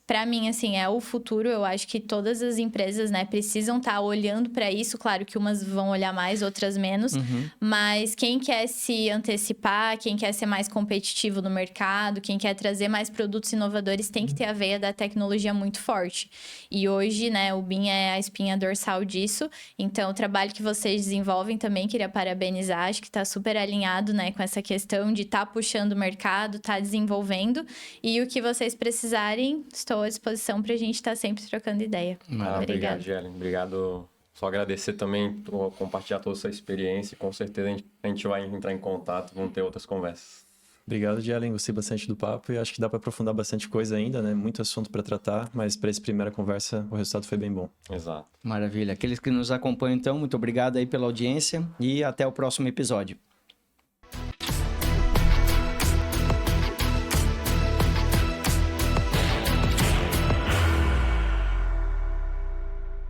para mim, assim, é o futuro. Eu acho que todas as empresas, né, precisam estar olhando para isso. Claro que umas vão olhar mais, outras menos. Mas quem quer se antecipar, quem quer ser mais competitivo no mercado, quem quer trazer mais produtos inovadores, tem que ter a veia da tecnologia muito forte. E hoje, né, o BIM é a espinha dorsal disso. Então, o trabalho que vocês desenvolvem também, queria parabenizar. Acho que está super alinhado, né, com essa questão de estar puxando o mercado, estar desenvolvendo. E o que vocês precisarem, estou à disposição para a gente estar sempre trocando ideia. Obrigado, Gelin. Obrigado. Só agradecer também por compartilhar toda essa experiência. Com certeza a gente vai entrar em contato, vamos ter outras conversas. Obrigado, Gelin. Gostei bastante do papo e acho que dá para aprofundar bastante coisa ainda, né? Muito assunto para tratar, mas para essa primeira conversa o resultado foi bem bom. Exato. Maravilha. Aqueles que nos acompanham, então, muito obrigado aí pela audiência e até o próximo episódio.